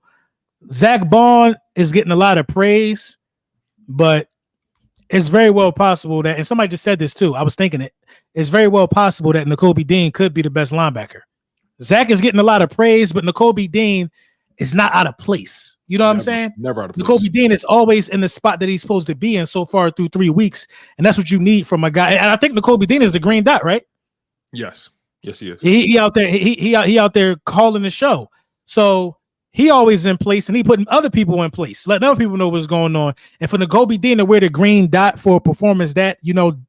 Zach Bond is getting a lot of praise, but it's very well possible that, and somebody just said this too, I was thinking it's very well possible that Nakobe Dean could be the best linebacker. Zach is getting a lot of praise, but Nakobe Dean is not out of place. You know what I'm saying? Never out of place. Nakobe Dean is always in the spot that he's supposed to be in so far through 3 weeks, and that's what you need from a guy. And I think Nakobe Dean is the green dot, right? Yes, he is. He out there. He out there calling the show. So he always in place, and he putting other people in place, letting other people know what's going on. And for Nakobe Dean to wear the green dot for a performance that, you know,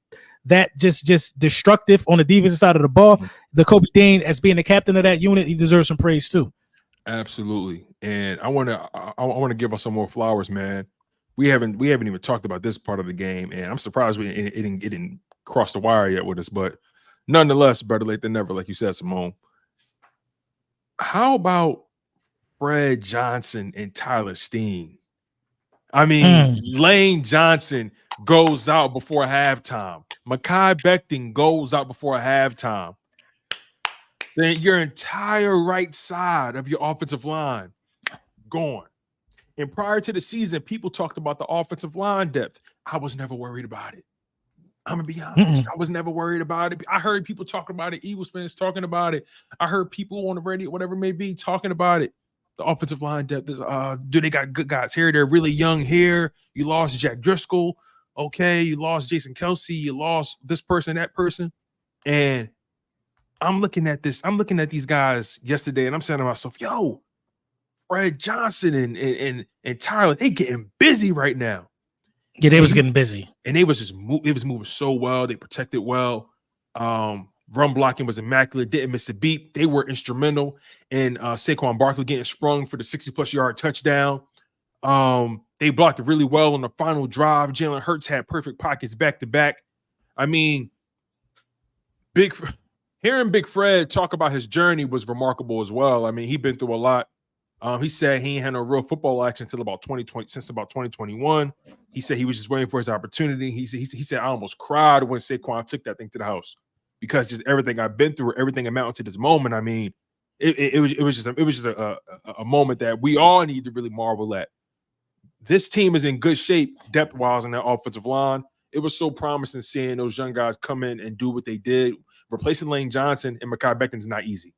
that just destructive on the defensive side of the ball, Nakobe Dean, as being the captain of that unit, he deserves some praise too. Absolutely. And I want to give us some more flowers, man. We haven't even talked about this part of the game, and I'm surprised it didn't cross the wire yet with us, but nonetheless, better late than never, like you said, Simone. How about Fred Johnson and Tyler Steen? I mean, Lane Johnson goes out before halftime. Mekhi Becton goes out before halftime. Then your entire right side of your offensive line gone. And prior to the season, people talked about the offensive line depth. I was never worried about it. I'm going to be honest. I was never worried about it. I heard people talking about it. Eagles fans talking about it. I heard people on the radio, whatever it may be, talking about it. The offensive line depth is, do they got good guys here? They're really young here. You lost Jack Driscoll. Okay. You lost Jason Kelsey. You lost this person, that person. And I'm looking at this. I'm looking at these guys yesterday, and I'm saying to myself, yo, Fred Johnson and Tyler, they getting busy right now. Yeah, they was getting busy. And they was moving so well. They protected well. Run blocking was immaculate. Didn't miss a beat. They were instrumental in Saquon Barkley getting sprung for the 60-plus yard touchdown. They blocked it really well on the final drive. Jalen Hurts had perfect pockets back to back. I mean, hearing Big Fred talk about his journey was remarkable as well. I mean, he's been through a lot. He said he ain't had no real football action until about 2021. He said he was just waiting for his opportunity. He said I almost cried when Saquon took that thing to the house because just everything I've been through, everything amounted to this moment. I mean, it was just a moment that we all need to really marvel at. This team is in good shape depth-wise on that offensive line. It was so promising seeing those young guys come in and do what they did. Replacing Lane Johnson and Mekhi Becton is not easy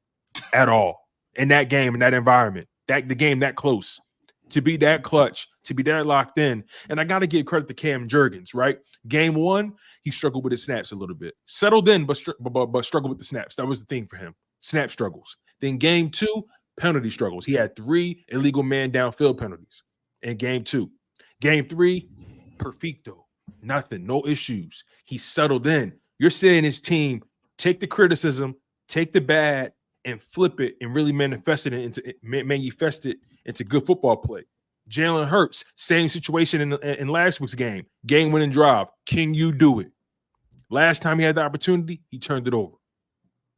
at all in that game, in that environment. The game that close, to be that clutch, to be that locked in. And I got to give credit to Cam Jurgens, right? Game one, he struggled with his snaps a little bit. Settled in, but struggled with the snaps. That was the thing for him. Snap struggles. Then game two, penalty struggles. He had 3 illegal man downfield penalties in game 2. Game 3, perfecto. Nothing, no issues. He settled in. You're seeing his team take the criticism, take the bad, and flip it and really manifest it into good football play. Jalen Hurts, same situation in last week's game. Game-winning drive. Can you do it? Last time he had the opportunity, he turned it over.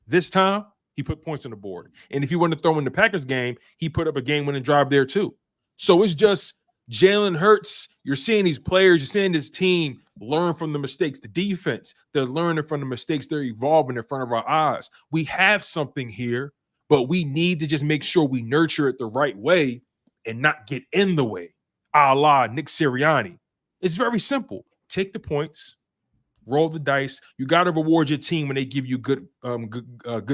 This time, he put points on the board. And if he wanted to throw in the Packers game, he put up a game-winning drive there too. So it's just Jalen Hurts. You're seeing these players, you're seeing this team learn from the mistakes. The defense, they're learning from the mistakes. They're evolving in front of our eyes. We have something here, but we need to just make sure we nurture it the right way and not get in the way, a la Nick Sirianni. It's very simple. Take the points, roll the dice. You got to reward your team when they give you good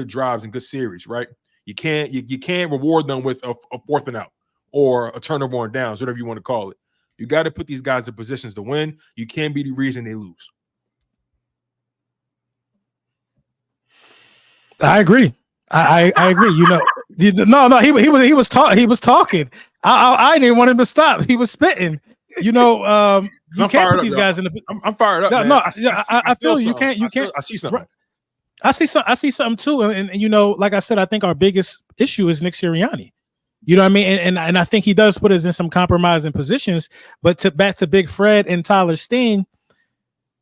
drives and good series, right? You can't reward them with a 4th and out or a turnover on downs, whatever you want to call it. You got to put these guys in positions to win. You can't be the reason they lose. I agree. I agree. You know, no. He was talking. I didn't want him to stop. He was spitting. You know, you can't put these guys in the. I'm fired up. No, I feel you can't. You can't. I see something. I see something too. And you know, like I said, I think our biggest issue is Nick Sirianni. You know what I mean? And I think he does put us in some compromising positions. But back to Big Fred and Tyler Steen,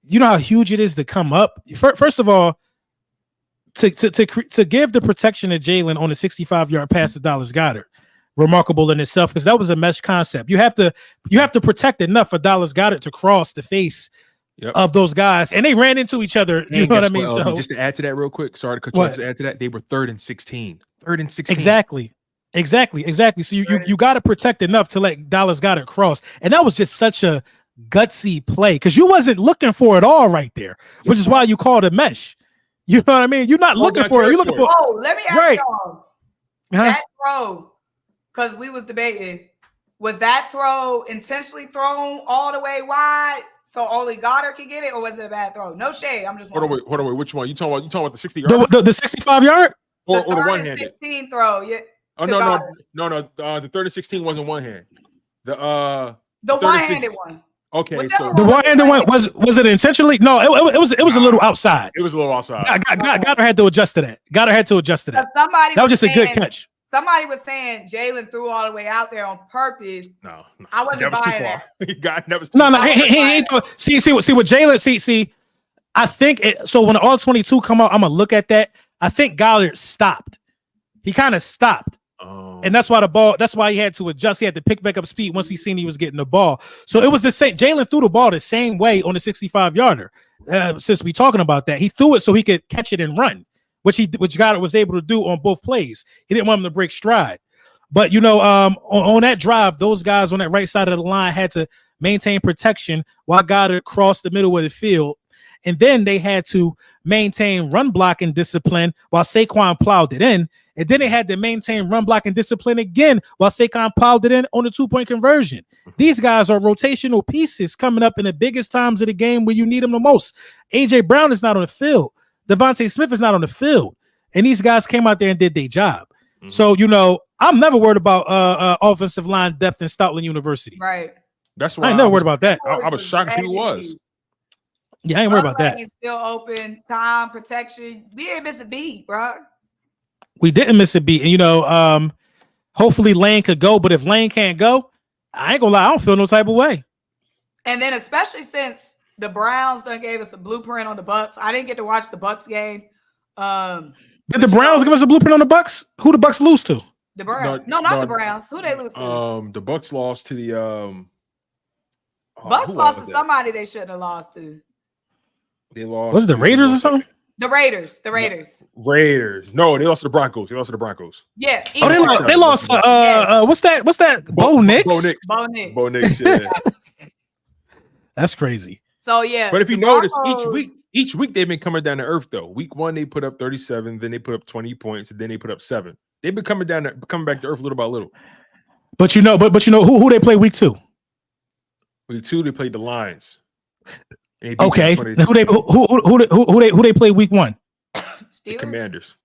you know how huge it is to come up. First of all, to give the protection to Jalen on a 65-yard pass to Dallas Goedert, remarkable in itself, because that was a mesh concept. You have to protect enough for Dallas Goedert to cross the face of those guys, and they ran into each other. You know what I mean? So just to add to that real quick, sorry to cut you off. To add to that, they were 3rd and 16. 3rd and 16. Exactly. So you got to protect enough to let Dallas Goedert cross, and that was just such a gutsy play because you wasn't looking for it all right there, which is why you called it mesh. You know what I mean? You're not looking for it. You're looking for. Oh, let me ask y'all that throw, because we was debating. Was that throw intentionally thrown all the way wide so only Goedert can get it, or was it a bad throw? No shade. I'm just hold on, wait. Which one? You talking about the 60 yard? The 65 yard? Or the one-handed? 16 throw. Yeah. Oh no. The 3rd and 16 wasn't one hand. The one-handed one. Okay, so the one-handed one was it intentionally? No, it was a little outside. It was a little outside. Goddard had to adjust to that. That was just a good catch. Somebody was saying Jalen threw all the way out there on purpose. No, I wasn't buying that. That was no. He see what Jalen see. I think so. When the all 22 come out, I'm gonna look at that. I think Goddard stopped. He kind of stopped, and that's why the ball. That's why he had to adjust. He had to pick back up speed once he seen he was getting the ball. So it was the same. Jalen threw the ball the same way on the 65 yarder. Since we talking about that, he threw it so he could catch it and run, which Goddard was able to do on both plays. He didn't want him to break stride. But, on that drive, those guys on that right side of the line had to maintain protection while Goddard crossed the middle of the field. And then they had to maintain run blocking discipline while Saquon plowed it in. And then they had to maintain run blocking discipline again while Saquon plowed it in on the 2-point conversion. These guys are rotational pieces coming up in the biggest times of the game where you need them the most. A.J. Brown is not on the field. Devontae Smith is not on the field. And these guys came out there and did their job. Mm-hmm. So, I'm never worried about offensive line depth in Stoutland University. Right. That's why I ain't never worried about that. I was shocked who was. Yeah, I ain't worried about that. Still open, time, protection. We didn't miss a beat, bro. We didn't miss a beat. And, hopefully Lane could go. But if Lane can't go, I ain't gonna lie, I don't feel no type of way. And then especially since the Browns done gave us a blueprint on the Bucks. I didn't get to watch the Bucks game. Did the Browns give us a blueprint on the Bucks? Who the Bucks lose to? The Browns. No, not the Browns. Who they lose to? The Bucks lost to the Bucks lost to somebody they shouldn't have lost to. They lost. Was it the Raiders or something? The Raiders. No, they lost to the Broncos. Yeah. They lost to what's that? Bo Nix. Bo Nix. Yeah. That's crazy. So yeah. But if you notice, each week they've been coming down to earth though. Week 1 they put up 37, then they put up 20 points, and then they put up 7. They've been coming back to earth little by little. But who they play week 2? Week 2 they played the Lions. Okay. Who they play week 1? The Commanders.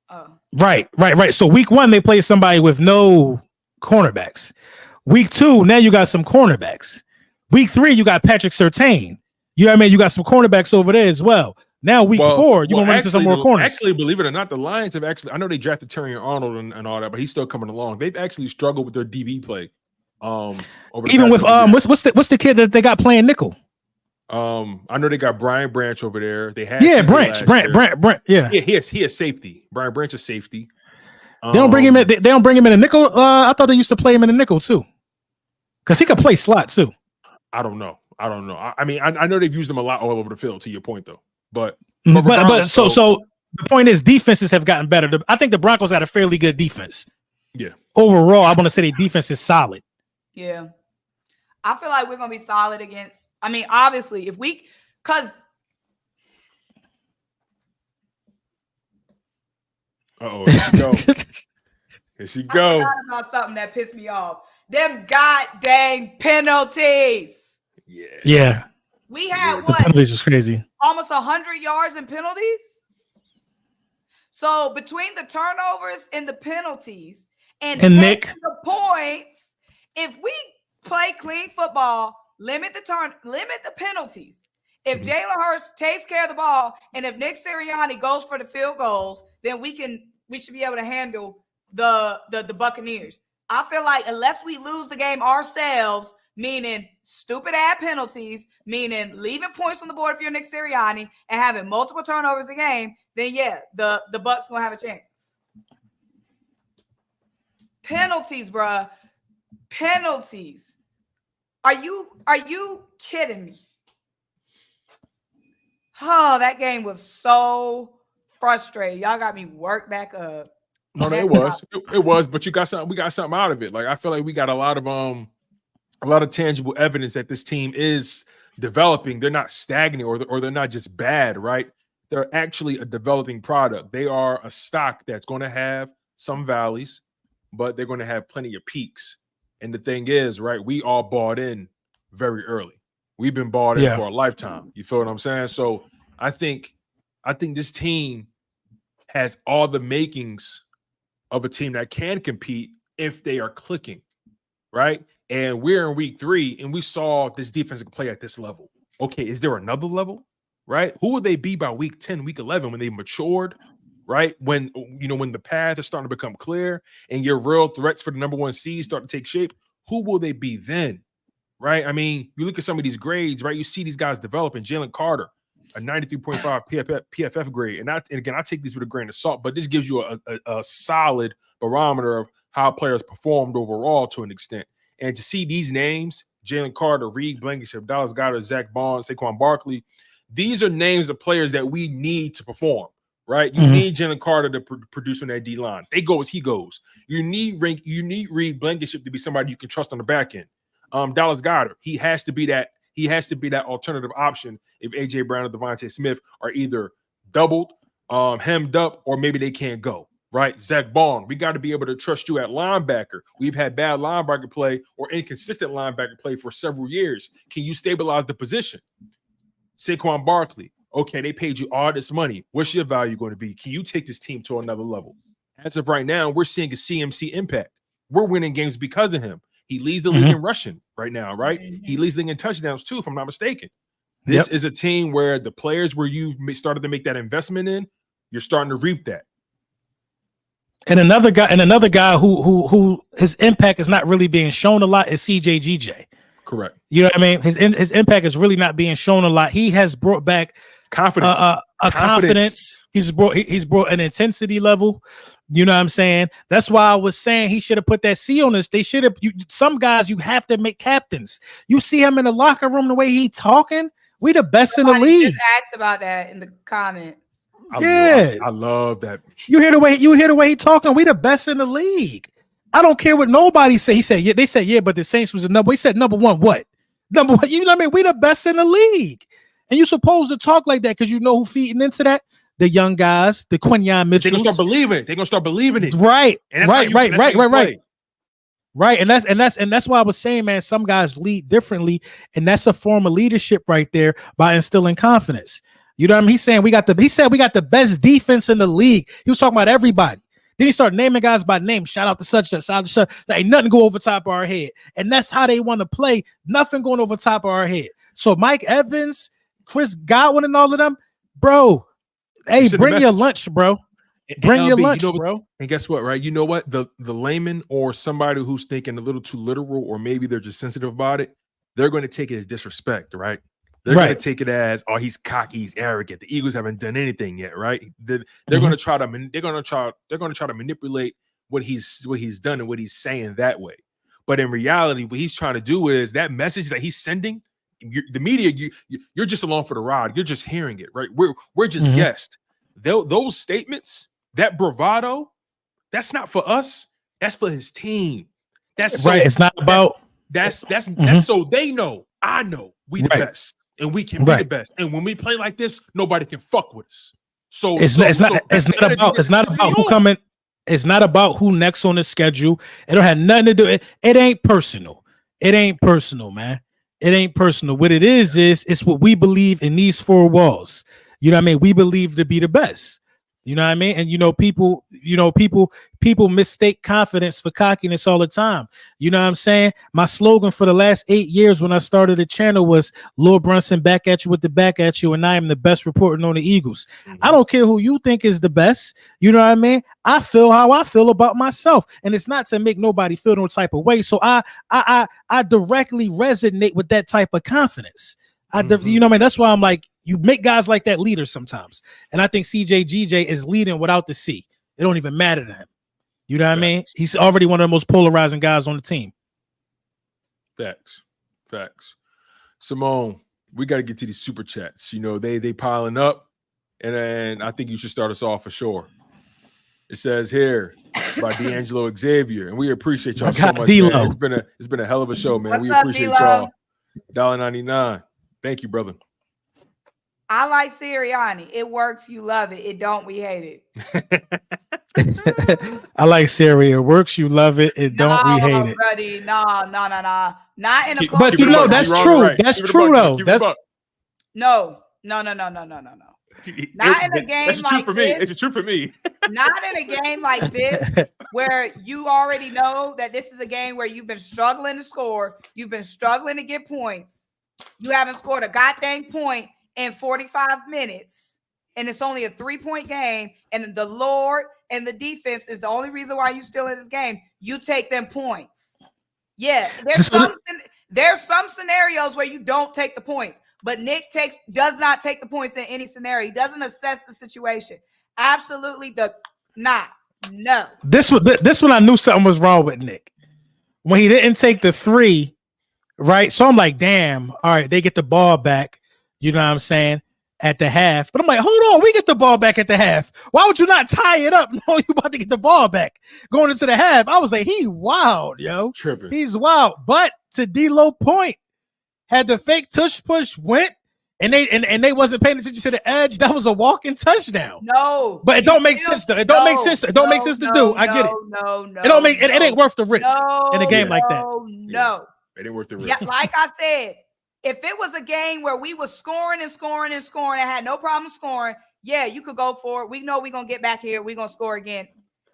Oh. Right. So week 1 they play somebody with no cornerbacks. Week 2 now you got some cornerbacks. Week 3 you got Patrick Surtain. You know what I mean? You got some cornerbacks over there as well. Now week 4 you're gonna run into some more corners. Actually, believe it or not, the Lions have I know they drafted Terrion Arnold and all that, but he's still coming along. They've actually struggled with their DB play. Even with what's the kid that they got playing nickel? I know they got Brian Branch over there. They had Branch. Yeah, he is safety. Brian Branch is safety. They don't bring him in. They don't bring him in a nickel. I thought they used to play him in a nickel too, because he could play slot too. I don't know. I mean, I know they've used him a lot all over the field. To your point, though, but so the point is defenses have gotten better. I think the Broncos had a fairly good defense. Yeah. Overall, I want to say their defense is solid. Yeah. I feel like we're gonna be solid against. I mean, obviously, if we, because. Here she go. Here she go. I forgot about something that pissed me off. Them goddamn penalties. Yeah. We had the penalties was crazy. Almost 100 yards in penalties. So between the turnovers and the penalties and Nick the points, if we play clean football, limit the penalties. If Jalen Hurts takes care of the ball, and if Nick Sirianni goes for the field goals, then we should be able to handle the Buccaneers. I feel like unless we lose the game ourselves, meaning stupid ass penalties, meaning leaving points on the board if you're Nick Sirianni and having multiple turnovers a game, then yeah, the Bucs gonna have a chance. Penalties, bruh. Penalties. Are you kidding me? Oh, that game was so frustrating. Y'all got me worked back up. No, it was, but you got something. We got something out of it. Like I feel like we got a lot of tangible evidence that this team is developing. They're not stagnant or they're not just bad, right? They're actually a developing product. They are a stock that's going to have some valleys, but they're going to have plenty of peaks. And the thing is, right, we all bought in very early. We've been bought in for a lifetime. You feel what I'm saying? So I think this team has all the makings of a team that can compete if they are clicking, right? And we're in week 3, and we saw this defense play at this level. Okay, is there another level, right? Who will they be by week 10, week 11 when they matured, right? When the path is starting to become clear and your real threats for the number 1 seed start to take shape, who will they be then, right? I mean, you look at some of these grades, right? You see these guys developing. Jalen Carter, a 93.5 PFF grade. And again, I take this with a grain of salt, but this gives you a solid barometer of how players performed overall to an extent. And to see these names, Jalen Carter, Reed Blankenship, Dallas Goedert, Zach Bond, Saquon Barkley, these are names of players that we need to perform, right? You need Jalen Carter to produce on that D line. They go as he goes. You need Reed Blankenship to be somebody you can trust on the back end. Dallas Goedert, he has to be that alternative option if AJ Brown or Devontae Smith are either doubled, hemmed up, or maybe they can't go. Right, Zach Bond, we got to be able to trust you at linebacker. We've had bad linebacker play or inconsistent linebacker play for several years. Can you stabilize the position? Saquon Barkley, okay, they paid you all this money. What's your value going to be? Can you take this team to another level? As of right now, we're seeing a CMC impact. We're winning games because of him. He leads the league in rushing right now, right? He leads the league in touchdowns too, if I'm not mistaken. This is a team where the players where you've started to make that investment in, you're starting to reap that. And another guy who his impact is not really being shown a lot is CJGJ. Correct. You know what I mean? His impact is really not being shown a lot. He has brought back confidence. Confidence. He's brought an intensity level. You know what I'm saying? That's why I was saying he should have put that C on us. They should have. Some guys you have to make captains. You see him in the locker room, the way he talking. We the best in the league. Just asked about that in the comments. I love that. You hear the way he talking. We the best in the league. I don't care what nobody say. He said, yeah, they said, yeah, but the Saints was the number. He said, number 1, what? Number 1, you know what I mean? We the best in the league. And you supposed to talk like that because you know who feeding into that? The young guys, the Quinyon Mitchells. They're gonna start believing it. They're gonna start believing it. Right. Right. And that's why I was saying, man, some guys lead differently, and that's a form of leadership right there by instilling confidence. You know what I mean? He said we got the best defense in the league. He was talking about everybody. Then he started naming guys by name. Shout out to such. There ain't nothing go over top of our head. And that's how they want to play. Nothing going over top of our head. So Mike Evans, Chris Godwin, and all of them, bro. Hey, bring your lunch, bro. Bring your lunch, bro. And guess what, right? You know what? The layman or somebody who's thinking a little too literal, or maybe they're just sensitive about it, they're going to take it as disrespect, right? They're going to take it as, oh, he's cocky, he's arrogant. The Eagles haven't done anything yet, right? They're going to try to manipulate what he's done and what he's saying that way. But in reality, what he's trying to do is that message that he's sending. The media, you're just along for the ride. You're just hearing it, right? We're just guests. Those statements, that bravado, that's not for us. That's for his team. That's right. It's not about that's so they know. I know we the best, and we can be the best. And when we play like this, nobody can fuck with us. So it's not about who coming. It's not about who next on the schedule. It don't have nothing to do. It ain't personal. It ain't personal, man. It ain't personal. What it is it's what we believe in these 4 walls. You know what I mean? We believe to be the best. You know what I mean? And people mistake confidence for cockiness all the time. You know what I'm saying? My slogan for the last 8 years when I started the channel was Lord Brunson back at you with the back at you, and I am the best reporting on the Eagles. I don't care who you think is the best. You know what I mean? I feel how I feel about myself, and it's not to make nobody feel no type of way. So I directly resonate with that type of confidence. You know what I mean? That's why I'm like, you make guys like that leaders sometimes. And I think CJGJ is leading without the C. It don't even matter to him. You know what I mean? He's already one of the most polarizing guys on the team. Facts. Simone, we got to get to these super chats. You know, they piling up, and then I think you should start us off for sure. It says here by D'Angelo Xavier, and we appreciate y'all so much, man. It's been a hell of a show, man. What's We up, appreciate D-Lo? y'all. $1.99. Thank you, brother. I like Sirianni. It works. You love it. It don't. We hate it. I like Siri. It works. You love it. It don't. We hate it. Buddy. No. Not in a close. But you know that's true. Right. That's true though. That's no. Not in a game that's like true for this. me. It's true for me. Not in a game like this, where you already know that this is a game where you've been struggling to score. You've been struggling to get points. You haven't scored a goddamn point in 45 minutes, and it's only a 3-point game, and the Lord and the defense is the only reason why you still in this game. You take them points. Yeah, there's some scenarios where you don't take the points, but Nick does not take the points in any scenario. He doesn't assess the situation. Absolutely no. This one I knew something was wrong with Nick when he didn't take the 3, right? So I'm like, damn, all right, they get the ball back. You know what I'm saying? At the half. But I'm like, hold on, we get the ball back at the half. Why would you not tie it up knowing you about to get the ball back going into the half? I was like, he wild, yo. Tripping. He's wild. But to D-Lo point, had the fake tush push went and they wasn't paying attention to the edge. That was a walking touchdown. No. But it don't make sense though. It don't make sense. It don't make sense to do. I get it. No. It don't make it ain't worth the risk in a game like that. No. It ain't worth the risk. Yeah, like I said, if it was a game where we was scoring and had no problem scoring, yeah, you could go for it. We know we're going to get back here. We're going to score again.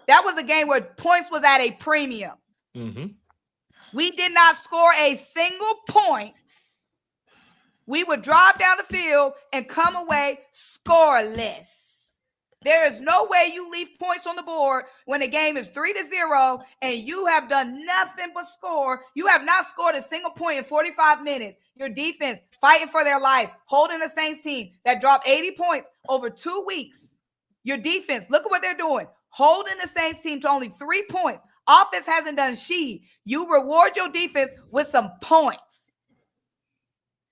That was a game where points was at a premium. Mm-hmm. We did not score a single point. We would drive down the field and come away scoreless. There is no way you leave points on the board when the game is 3-0 and you have done nothing but score. You have not scored a single point in 45 minutes. Your defense fighting for their life, holding the Saints team that dropped 80 points over 2 weeks. Your defense, look at what they're doing. Holding the Saints team to only 3 points. Offense hasn't done shit. You reward your defense with some points.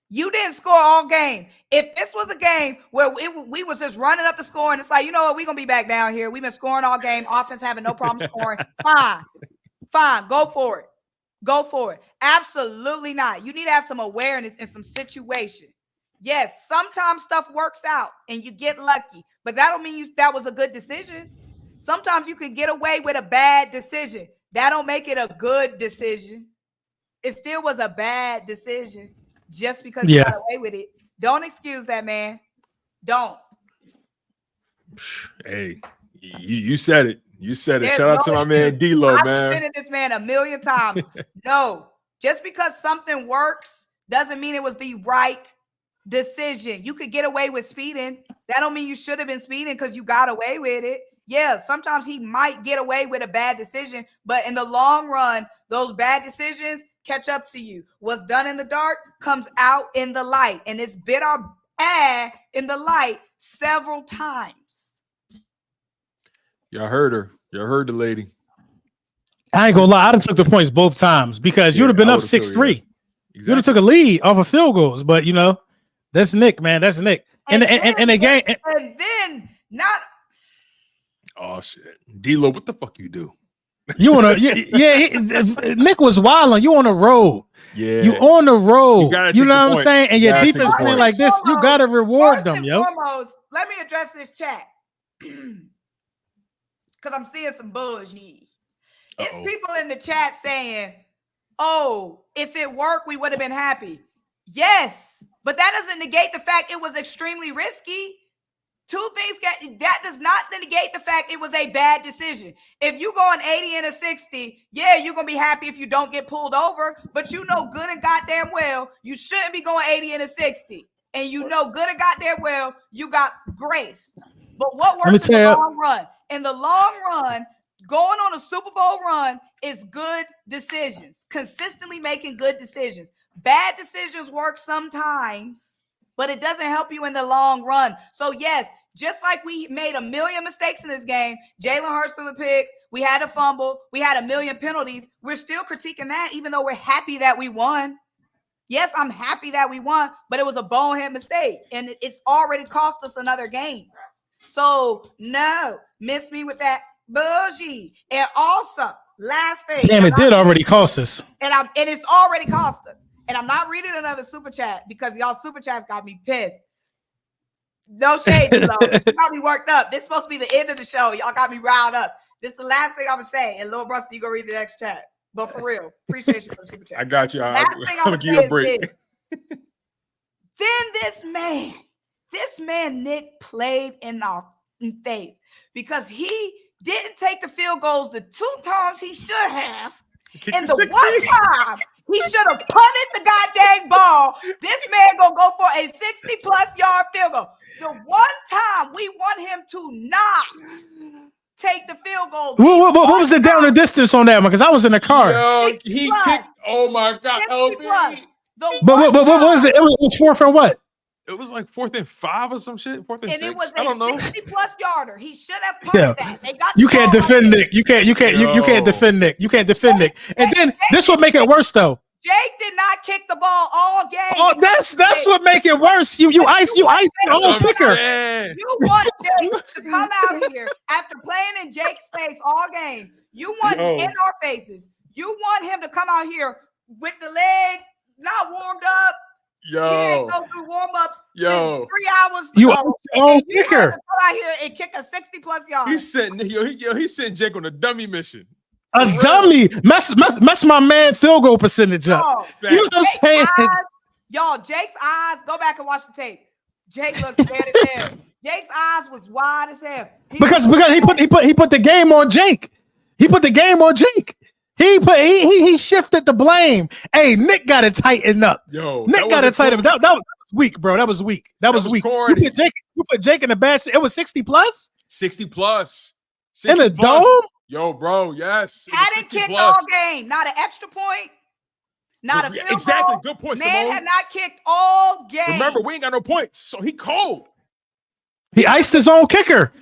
You didn't score all game. If this was a game where we was just running up the score and it's like, you know what, we're going to be back down here. We've been scoring all game. Offense having no problem scoring. Fine. Go for it. Absolutely not. You need to have some awareness in some situation. Yes, sometimes stuff works out and you get lucky, but that don't mean that was a good decision. Sometimes you can get away with a bad decision. That don't make it a good decision. It still was a bad decision. Just because you got away with it. Don't excuse that, man. Don't. Hey, you said it. You said it. Shout out to my man D-Lo, man. I've been this man a million times. No. Just because something works doesn't mean it was the right decision. You could get away with speeding. That don't mean you should have been speeding because you got away with it. Yeah, sometimes he might get away with a bad decision, but in the long run, those bad decisions catch up to you. What's done in the dark comes out in the light, and it's bit our ass in the light several times. Y'all heard her. Y'all heard the lady. I ain't gonna lie. I done took the points both times because you'd have been up 6-3. Exactly. You'd have took a lead off of field goals, but you know, that's Nick, man. That's Nick. And again, and then not. Oh shit, D-Lo, what the fuck you do? You on a Nick was wilding. You on the road. Yeah, you on the road. You know what I'm saying? And your defense playing like this, you gotta reward them, yo. Foremost, let me address this chat because I'm seeing some bullshit. It's people in the chat saying, "Oh, if it worked, we would have been happy." Yes, but that doesn't negate the fact it was extremely risky. Two things that does not negate the fact it was a bad decision. If you go on 80 and a 60, yeah, you're going to be happy if you don't get pulled over, but you know good and goddamn well you shouldn't be going 80 and a 60. And you know good and goddamn well you got graced. But what works in the long run? In the long run, going on a Super Bowl run is good decisions, consistently making good decisions. Bad decisions work sometimes, but it doesn't help you in the long run. So, yes, just like we made a million mistakes in this game, Jalen Hurts threw the picks, we had a fumble, we had a million penalties, we're still critiquing that even though we're happy that we won. Yes, I'm happy that we won, but it was a bonehead mistake, and it's already cost us another game. So no, miss me with that bougie. And also, last thing. Damn, it did already cost us. And it's already cost us. And I'm not reading another super chat because y'all super chats got me pissed. No shade, though. You got me worked up. This is supposed to be the end of the show. Y'all got me riled up. This is the last thing I'm gonna say. And Lil Brunson, you go read the next chat. But for real, appreciate you for the super chat. I got you. Last thing I'm gonna give you a break. Then this man Nick played in our face because he didn't take the field goals the 2 times he should have. And the 1 time he should have punted the goddamn ball. This man gonna go for a 60+ yard field goal. The 1 time we want him to not take the field goal. What was the down the distance on that one? Because I was in the car. Yo, he kicked. Oh my God. But what was it? It was 4th and what? It was like 4th and 5 or some shit. 4th and 6. It was I don't know. 60+ yarder. He should have punted that. They got you can't defend Nick. You can't defend Nick. You can't defend Nick. And then this would make it worse though. Jake did not kick the ball all game. Oh, that's what make it worse. You ice the whole kicker. You want Jake to come out here after playing in Jake's face all game. You want in our faces. You want him to come out here with the leg not warmed up. Yo, he didn't go through warm-ups. Yo, 3 hours. You own kicker. Come out here and kick a 60+ yards. He sent Jake on a dummy mission. A dummy. Mess my man field goal percentage up. You know what I'm saying? Y'all, Jake's eyes, go back and watch the tape. Jake looks bad as hell. Jake's eyes was wide as hell. Because he put the game on Jake. He put the game on Jake. He shifted the blame. Hey, Nick got to tighten up. Nick got to tighten up. That was weak, bro. That was weak. That was weak. You put Jake in the best. It was 60+? 60+. In the dome? Yo, bro, yes. Hadn't kicked all game. Not an extra point. Not a field goal. Exactly. Good point, Man Simone. had not kicked all game. Remember, we ain't got no points, so he cold. He iced his own kicker.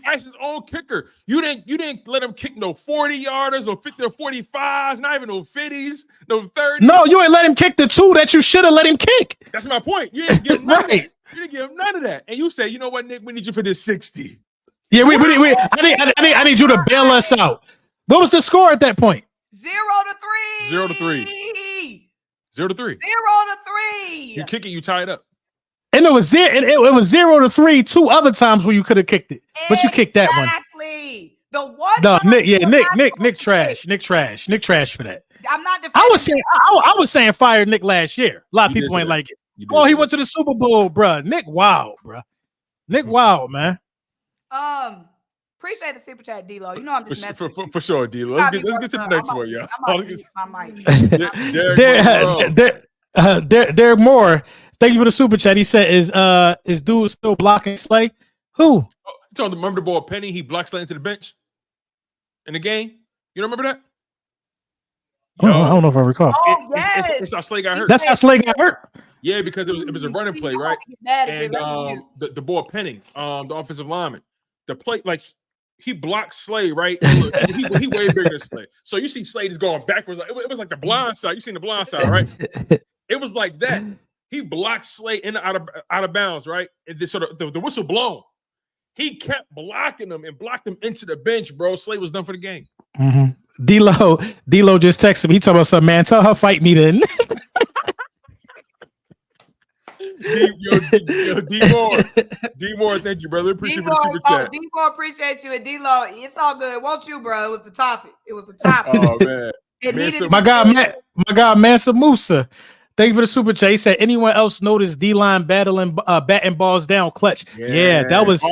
You didn't let him kick no 40-yarders or 50 or 45s, not even no 50s, no 30s. No, you ain't let him kick the 2 that you should have let him kick. That's my point. You didn't give him none of that. You didn't give him none of that. And you say, you know what, Nick, we need you for this 60. Yeah, I need you to bail us out. What was the score at that point? 0-3. 0-3. 0-3. 0-3. You kick it, you tie it up. And it was 0-3 2 other times where you could have kicked it, but you kicked that one. Exactly. The one. No, Nick trash. Nick trash for that. I'm not. I was saying fire Nick last year. A lot of people ain't like it. Oh, he went to the Super Bowl, bro. Nick, wow, bro. Nick, wow, man. Appreciate the super chat, D-Lo. You know I'm just messing with you. For sure, D-Lo. Let's get to the next one, y'all. Derek Moore, thank you for the super chat. He said, "Is dude still blocking Slay? Who? You remember the ball Penny? He blocked Slay into the bench in the game. You don't remember that? I don't know if I recall. Yes. It's how Slay got hurt. That's how Slay got hurt. Yeah, because it was a running play, right? And the ball Penning, the offensive lineman, the play like. He blocked Slay, right? He way bigger than Slay. So you see Slay just going backwards. It was like the blind side. You seen the blind side, right? It was like that. He blocked Slay out of bounds, right? And this sort of the whistle blown. He kept blocking them and blocked them into the bench, bro. Slay was done for the game. Mm-hmm. D-Lo just texted me. He talking about something, man. Tell her fight me then. D-Moore, thank you, brother. Appreciate the super chat. D-Moore, appreciate you. And D-Lo, it's all good. Won't you, bro? It was the topic. Oh, man. My God, Mansa Musa. Thank you for the super chat. He said, anyone else notice D-line batting balls down clutch? Yeah, that was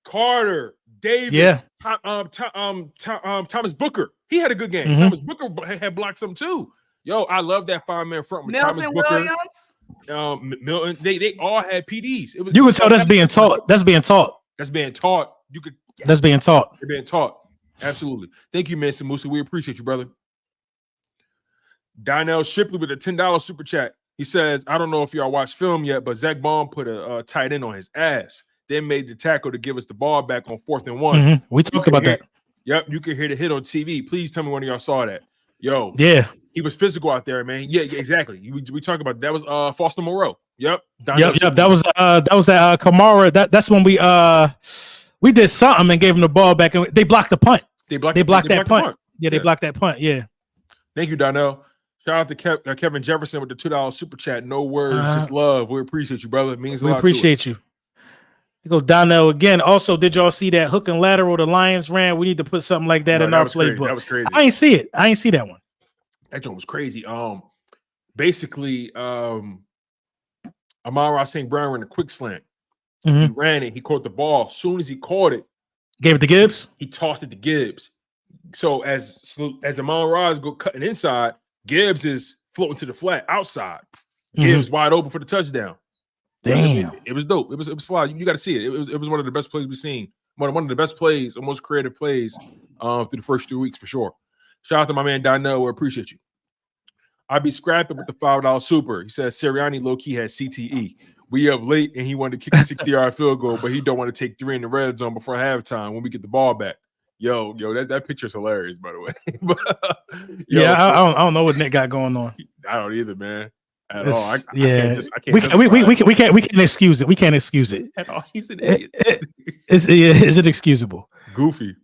Carter, Davis, Thomas Booker. He had a good game. Mm-hmm. Thomas Booker had blocked some too. Yo, I love that 5-man front with Milton Thomas Booker. Williams. Milton, they all had PDs. You could tell that's being taught. That's being taught. That's being taught. That's being taught. They're being taught. Absolutely. Thank you, Mansa Musa. We appreciate you, brother. Donnell Shipley with a $10 super chat. He says, I don't know if y'all watched film yet, but Zach Baum put a tight end on his ass. Then made the tackle to give us the ball back on 4th and 1. Mm-hmm. We talked about that. Yep, you can hear the hit on TV. Please tell me when y'all saw that. Yo, yeah, He was physical out there, man. Yeah, exactly. We talked about that was Foster Moreau. Yep. Yep. That was that Kamara. That's when we did something and gave him the ball back, and they blocked the punt. They blocked that punt. Yeah, they blocked that punt. Yeah. Thank you, Donnell. Shout out to Kevin Jefferson with the $2 super chat. No words, just love. We appreciate you, brother. It means a lot. We appreciate you. You go Donnell again. Also, did y'all see that hook and lateral the Lions ran? We need to put something like that in our playbook. That was crazy. I ain't see it. I ain't see that one. That joke was crazy. Basically, Amon-Ra St. Brown ran a quick slant. He ran it. He caught the ball. As soon as he caught it, gave it to Gibbs. He tossed it to Gibbs. So as Amon-Ra is cutting inside, Gibbs is floating to the flat outside. Gibbs wide open for the touchdown. Damn, it was dope. It was fly. You got to see it. It was one of the best plays we've seen. One of the best plays, the most creative plays through the first 2 weeks for sure. Shout out to my man Donnell. We appreciate you. I'd be scrapping with the $5 super. He says Sirianni low-key had CTE. We up late and he wanted to kick a 60-yard field goal, but he don't want to take 3 in the red zone before halftime when we get the ball back. Yo, that picture's hilarious, by the way. I don't know what Nick got going on. I don't either, man. At all. We can't excuse it. We can't excuse it. At all. He's an idiot. Is it excusable? Goofy.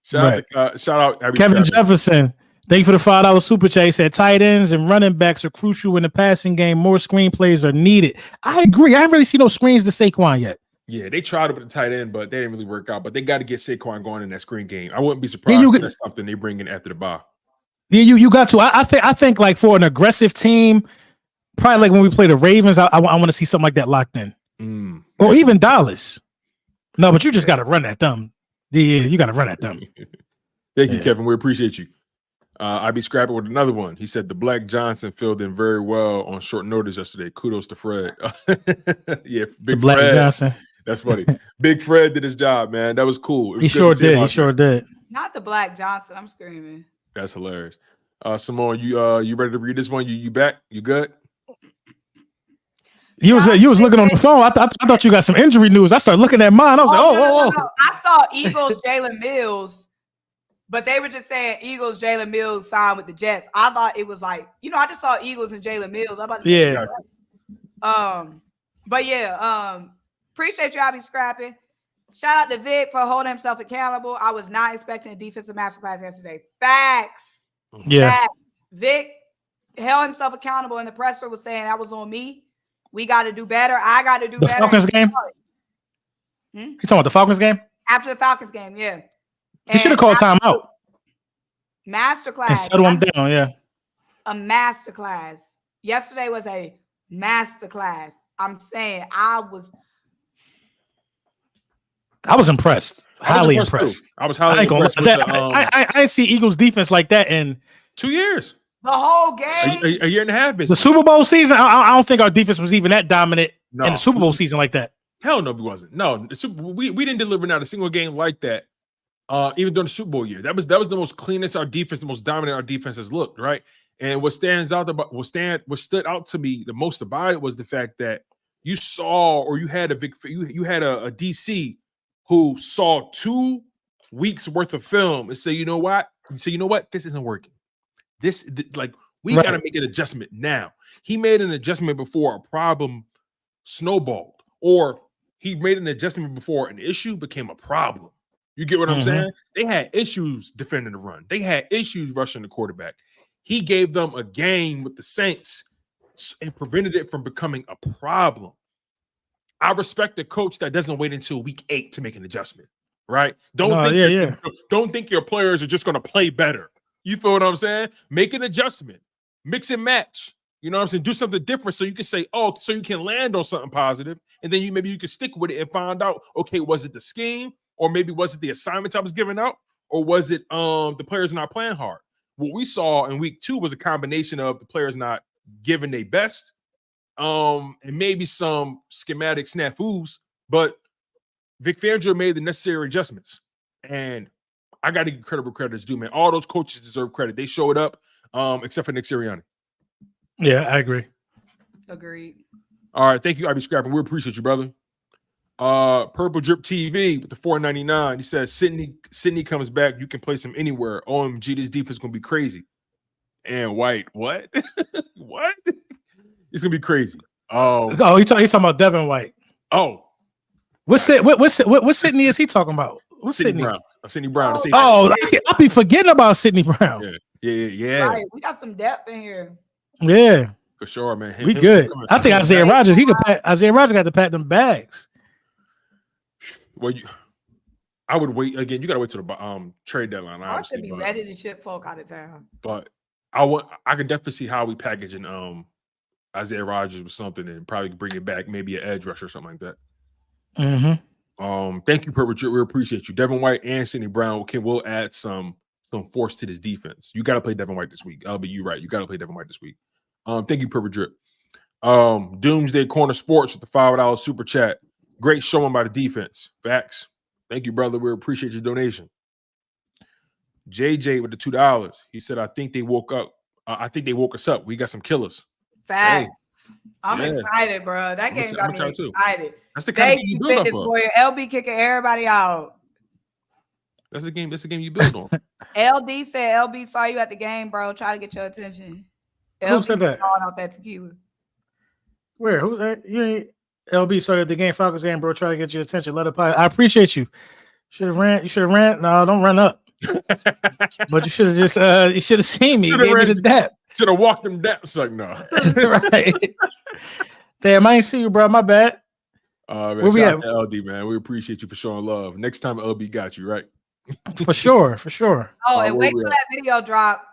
Shout out Kevin Jefferson. Thank you for the $5 super chat. He said tight ends and running backs are crucial in the passing game. More screenplays are needed. I agree. I haven't really seen no screens to Saquon yet. Yeah, they tried it with the tight end, but they didn't really work out. But they got to get Saquon going in that screen game. I wouldn't be surprised if that's something they bring in after the bye. Yeah, you got to. I think like for an aggressive team, probably like when we play the Ravens, I want to see something like that locked in. Or even Dallas. No, but you just got to run that thumb. Yeah, you got to run that thumb. Thank you, Kevin. We appreciate you. I'd be scrapping with another one. He said the Black Johnson filled in very well on short notice yesterday. Kudos to Fred. Yeah, Big Black Fred. Johnson. That's funny. Big Fred did his job, man. That was cool. He sure did. Not the Black Johnson. I'm screaming. That's hilarious. Simone, you ready to read this one? You back? You good? You was looking on the phone. I thought you got some injury news. I started looking at mine. I was no. I saw Eagles Jalen Mills. But they were just saying Eagles, Jalen Mills signed with the Jets. I thought it was like, I just saw Eagles and Jalen Mills. I'm about to say, appreciate you. I'll be scrapping. Shout out to Vic for holding himself accountable. I was not expecting a defensive masterclass yesterday. Facts. Yeah. Facts. Vic held himself accountable, and the presser was saying that was on me. We got to do better. I got to do better. The Falcons game? You talking about the Falcons game? After the Falcons game, yeah. He should have called timeout. Masterclass. And settle him down, yeah. A masterclass. Yesterday was a masterclass. I'm saying I was impressed. Highly impressed. I was highly impressed. I didn't see Eagles defense like that in 2 years. The whole game. A year and a half. The Super Bowl season, I don't think our defense was even that dominant in the Super Bowl season like that. Hell no, we wasn't. No, we didn't deliver not a single game like that. Even during the Super Bowl year, that was the most cleanest our defense, the most dominant our defense has looked, right? And what stood out to me the most about it was the fact that you saw, or you had a DC who saw 2 weeks worth of film and say, you know what, this isn't working. We got to make an adjustment now. He made an adjustment before a problem snowballed, or he made an adjustment before an issue became a problem. You get what I'm saying? They had issues defending the run. They had issues rushing the quarterback. He gave them a game with the Saints and prevented it from becoming a problem. I respect a coach that doesn't wait until week 8 to make an adjustment, right? Don't think your players are just going to play better. You feel what I'm saying? Make an adjustment. Mix and match. You know what I'm saying? Do something different so you can say, so you can land on something positive, and then maybe you can stick with it and find out, okay, was it the scheme? Or maybe was it the assignments I was giving out? Or was it the players not playing hard? What we saw in week 2 was a combination of the players not giving their best, and maybe some schematic snafus, but Vic Fangio made the necessary adjustments. And I got to give credit where credit is due, man. All those coaches deserve credit. They showed up, except for Nick Sirianni. Yeah, I agree. Agreed. All right, thank you, IB Scrapping. We appreciate you, brother. Purple Drip TV with the $4.99. He says Sydney comes back. You can place him anywhere. OMG, this defense is gonna be crazy. and White. What? What? It's gonna be crazy. He's talking about Devin White. Oh, what Sydney is he talking about? What's Sydney? Brown. Sydney Brown. I be forgetting about Sydney Brown. Yeah. Right. We got some depth in here. Yeah, for sure, man. We good. I think Isaiah Rodgers. Isaiah Rodgers got to pack them bags. Well, I would wait again. You got to wait till the trade deadline. I should be ready to ship folk out of town. But I could definitely see how we packaging Isaiah Rodgers with something and probably bring it back, maybe an edge rush or something like that. Mm-hmm. Thank you, Purple. We appreciate you. Devin White and Sydney Brown will add some force to this defense. You got to play Devin White this week. But you're right. You got to play Devin White this week. Thank you, Purple Drip. Doomsday Corner Sports with the $5 super chat. Great showing by the defense. Facts. Thank you, brother. We appreciate your donation. JJ with the $2. He said, I think they woke up. I think they woke us up. We got some killers. Facts. Hey. I'm excited, bro. That game got me excited. That's the kind of game you build up on. LB kicking everybody out. That's the game you build on. LD said LB saw you at the game, bro. Try to get your attention. Who said that? Out that tequila. Where? Who? You ain't LB saw you at the game, Falcons game, bro. Try to get your attention. Let it pie. I appreciate you. Should have ran. You should have ran. No, don't run up. But you should have just. You should have seen me. Should have walked them down. It's like no. Right. Damn, I ain't see you, bro. My bad. Man, where we at? LD, man. We appreciate you for showing love. Next time LB got you, right? For sure. Oh, and wait till that video drop.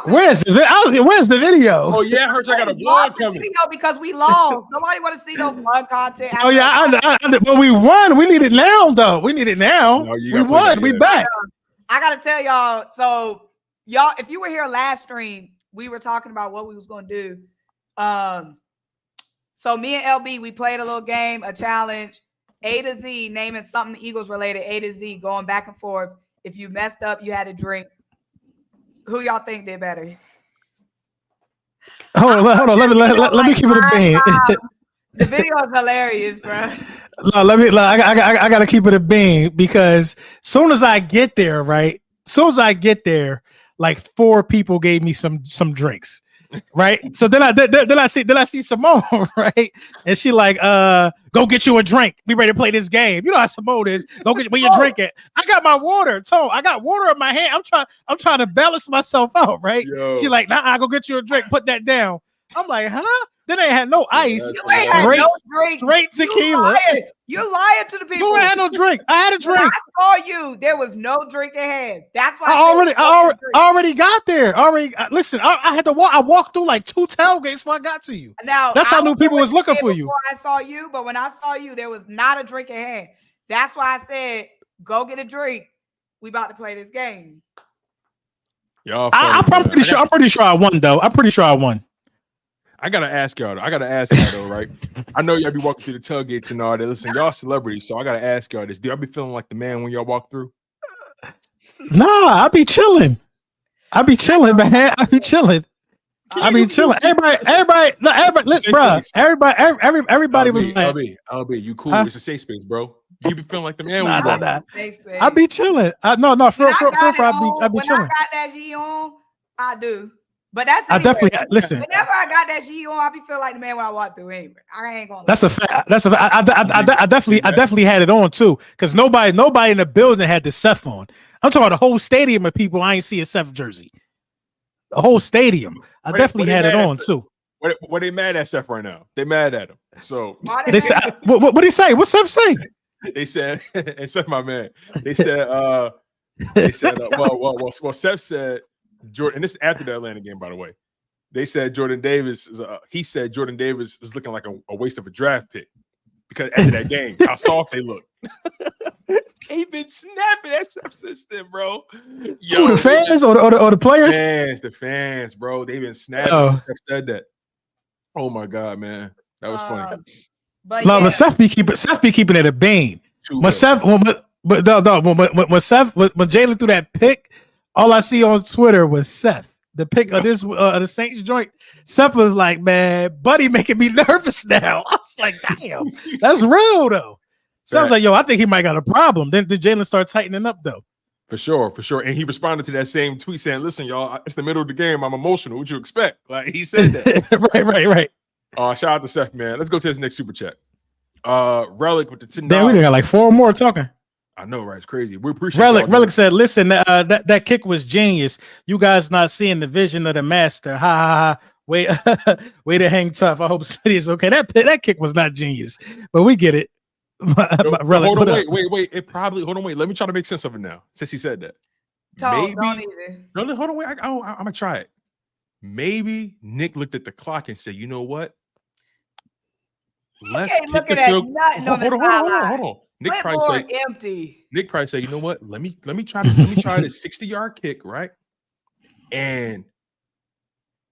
Where's the video? Oh yeah, I heard I got a vlog coming. Video because we lost. Nobody want to see no vlog content. Oh yeah, but we won. We need it now, though. We need it now. No, we won. We back. I gotta tell y'all. So y'all, if you were here last stream, we were talking about what we was gonna do. So me and LB, we played a little game, a challenge, A to Z, naming something Eagles related, A to Z, going back and forth. If you messed up, you had to drink. Who y'all think did better? Hold on. Let me keep it a bean. The video is hilarious, bro. No, I gotta keep it a bean because soon as I get there, right? Like 4 people gave me some drinks. Right. So then I see Simone, right? And she like, go get you a drink. We ready to play this game. You know how Simone is. Go get where you drink it. I got my water. I got water in my hand. I'm trying to balance myself out, right? Yo. She like, nah, go get you a drink. Put that down. I'm like, huh? Then they had no ice. You ain't had no drink. Straight tequila. You're lying to the people. You ain't had no drink. I had a drink. When I saw you, there was no drink in hand. That's why I already got there. Listen, I had to walk. I walked through like 2 tailgates before I got to you. Now that's how I knew people was looking for you. Before I saw you, but when I saw you, there was not a drink in hand. That's why I said, go get a drink. We about to play this game. Y'all, I'm pretty sure I won though. I'm pretty sure I won. I gotta ask y'all though, right? I know y'all be walking through the tailgates and all that. Listen, y'all celebrities, so I gotta ask y'all this. Do y'all be feeling like the man when y'all walk through? Nah, I be chilling, man. I be chilling. Listen, bro. Everybody was like, LB, you cool? Huh? It's a safe space, bro. You be feeling like the man when you walk through. I be chilling. I be chilling. When I got that G on, I do. But that's anyway. I definitely listen. Whenever I got that G on, I be feel like the man when I walk through. Anyway, I ain't gonna. That's a fact. I definitely had it on too, because nobody in the building had the Seth on. I'm talking about the whole stadium of people. I ain't see a Seth jersey. The whole stadium. I definitely had it on too. What they mad at Seth right now? They mad at him. So they said, what did he say? What Seth say? They said, and Seth, my man. They said, well, Seth said. Jordan, and this is after the Atlanta game, by the way. They said Jordan Davis is looking like a waste of a draft pick because after that game, how soft they look. They've been snapping at Seth since then, bro. Yo, who, the fans or the players? The fans, bro. They've been snapping since Seth said that. Oh my god, man, that was funny. But Seth be keeping it a bean. When Jalen threw that pick. All I see on Twitter was Seth, the pick of this the Saints joint. Seth was like, "Man, buddy, making me nervous now." I was like, "Damn, that's real though." Seth was like, "Yo, I think he might got a problem." Then Jalen start tightening up though. For sure. And he responded to that same tweet saying, "Listen, y'all, it's the middle of the game. I'm emotional. What you expect?" Like he said that. right. Shout out to Seth, man. Let's go to his next super chat. Relic with the $10. Damn, we got like 4 more talking. I know, right? It's crazy. We appreciate Relic said, "Listen, that kick was genius. You guys not seeing the vision of the master. Ha ha ha. Wait, way to hang tough. I hope City is okay. That kick was not genius, but we get it." Relic, hold on, wait. It probably wait. Let me try to make sense of it now. Since he said that, maybe no, hold on, wait. I'm gonna try it. Maybe Nick looked at the clock and said, "You know what? Let's kick the field." Hold on. Nick probably said, empty. Nick probably said, "You know what? Let me try this. Let me try this 60-yard kick, right? And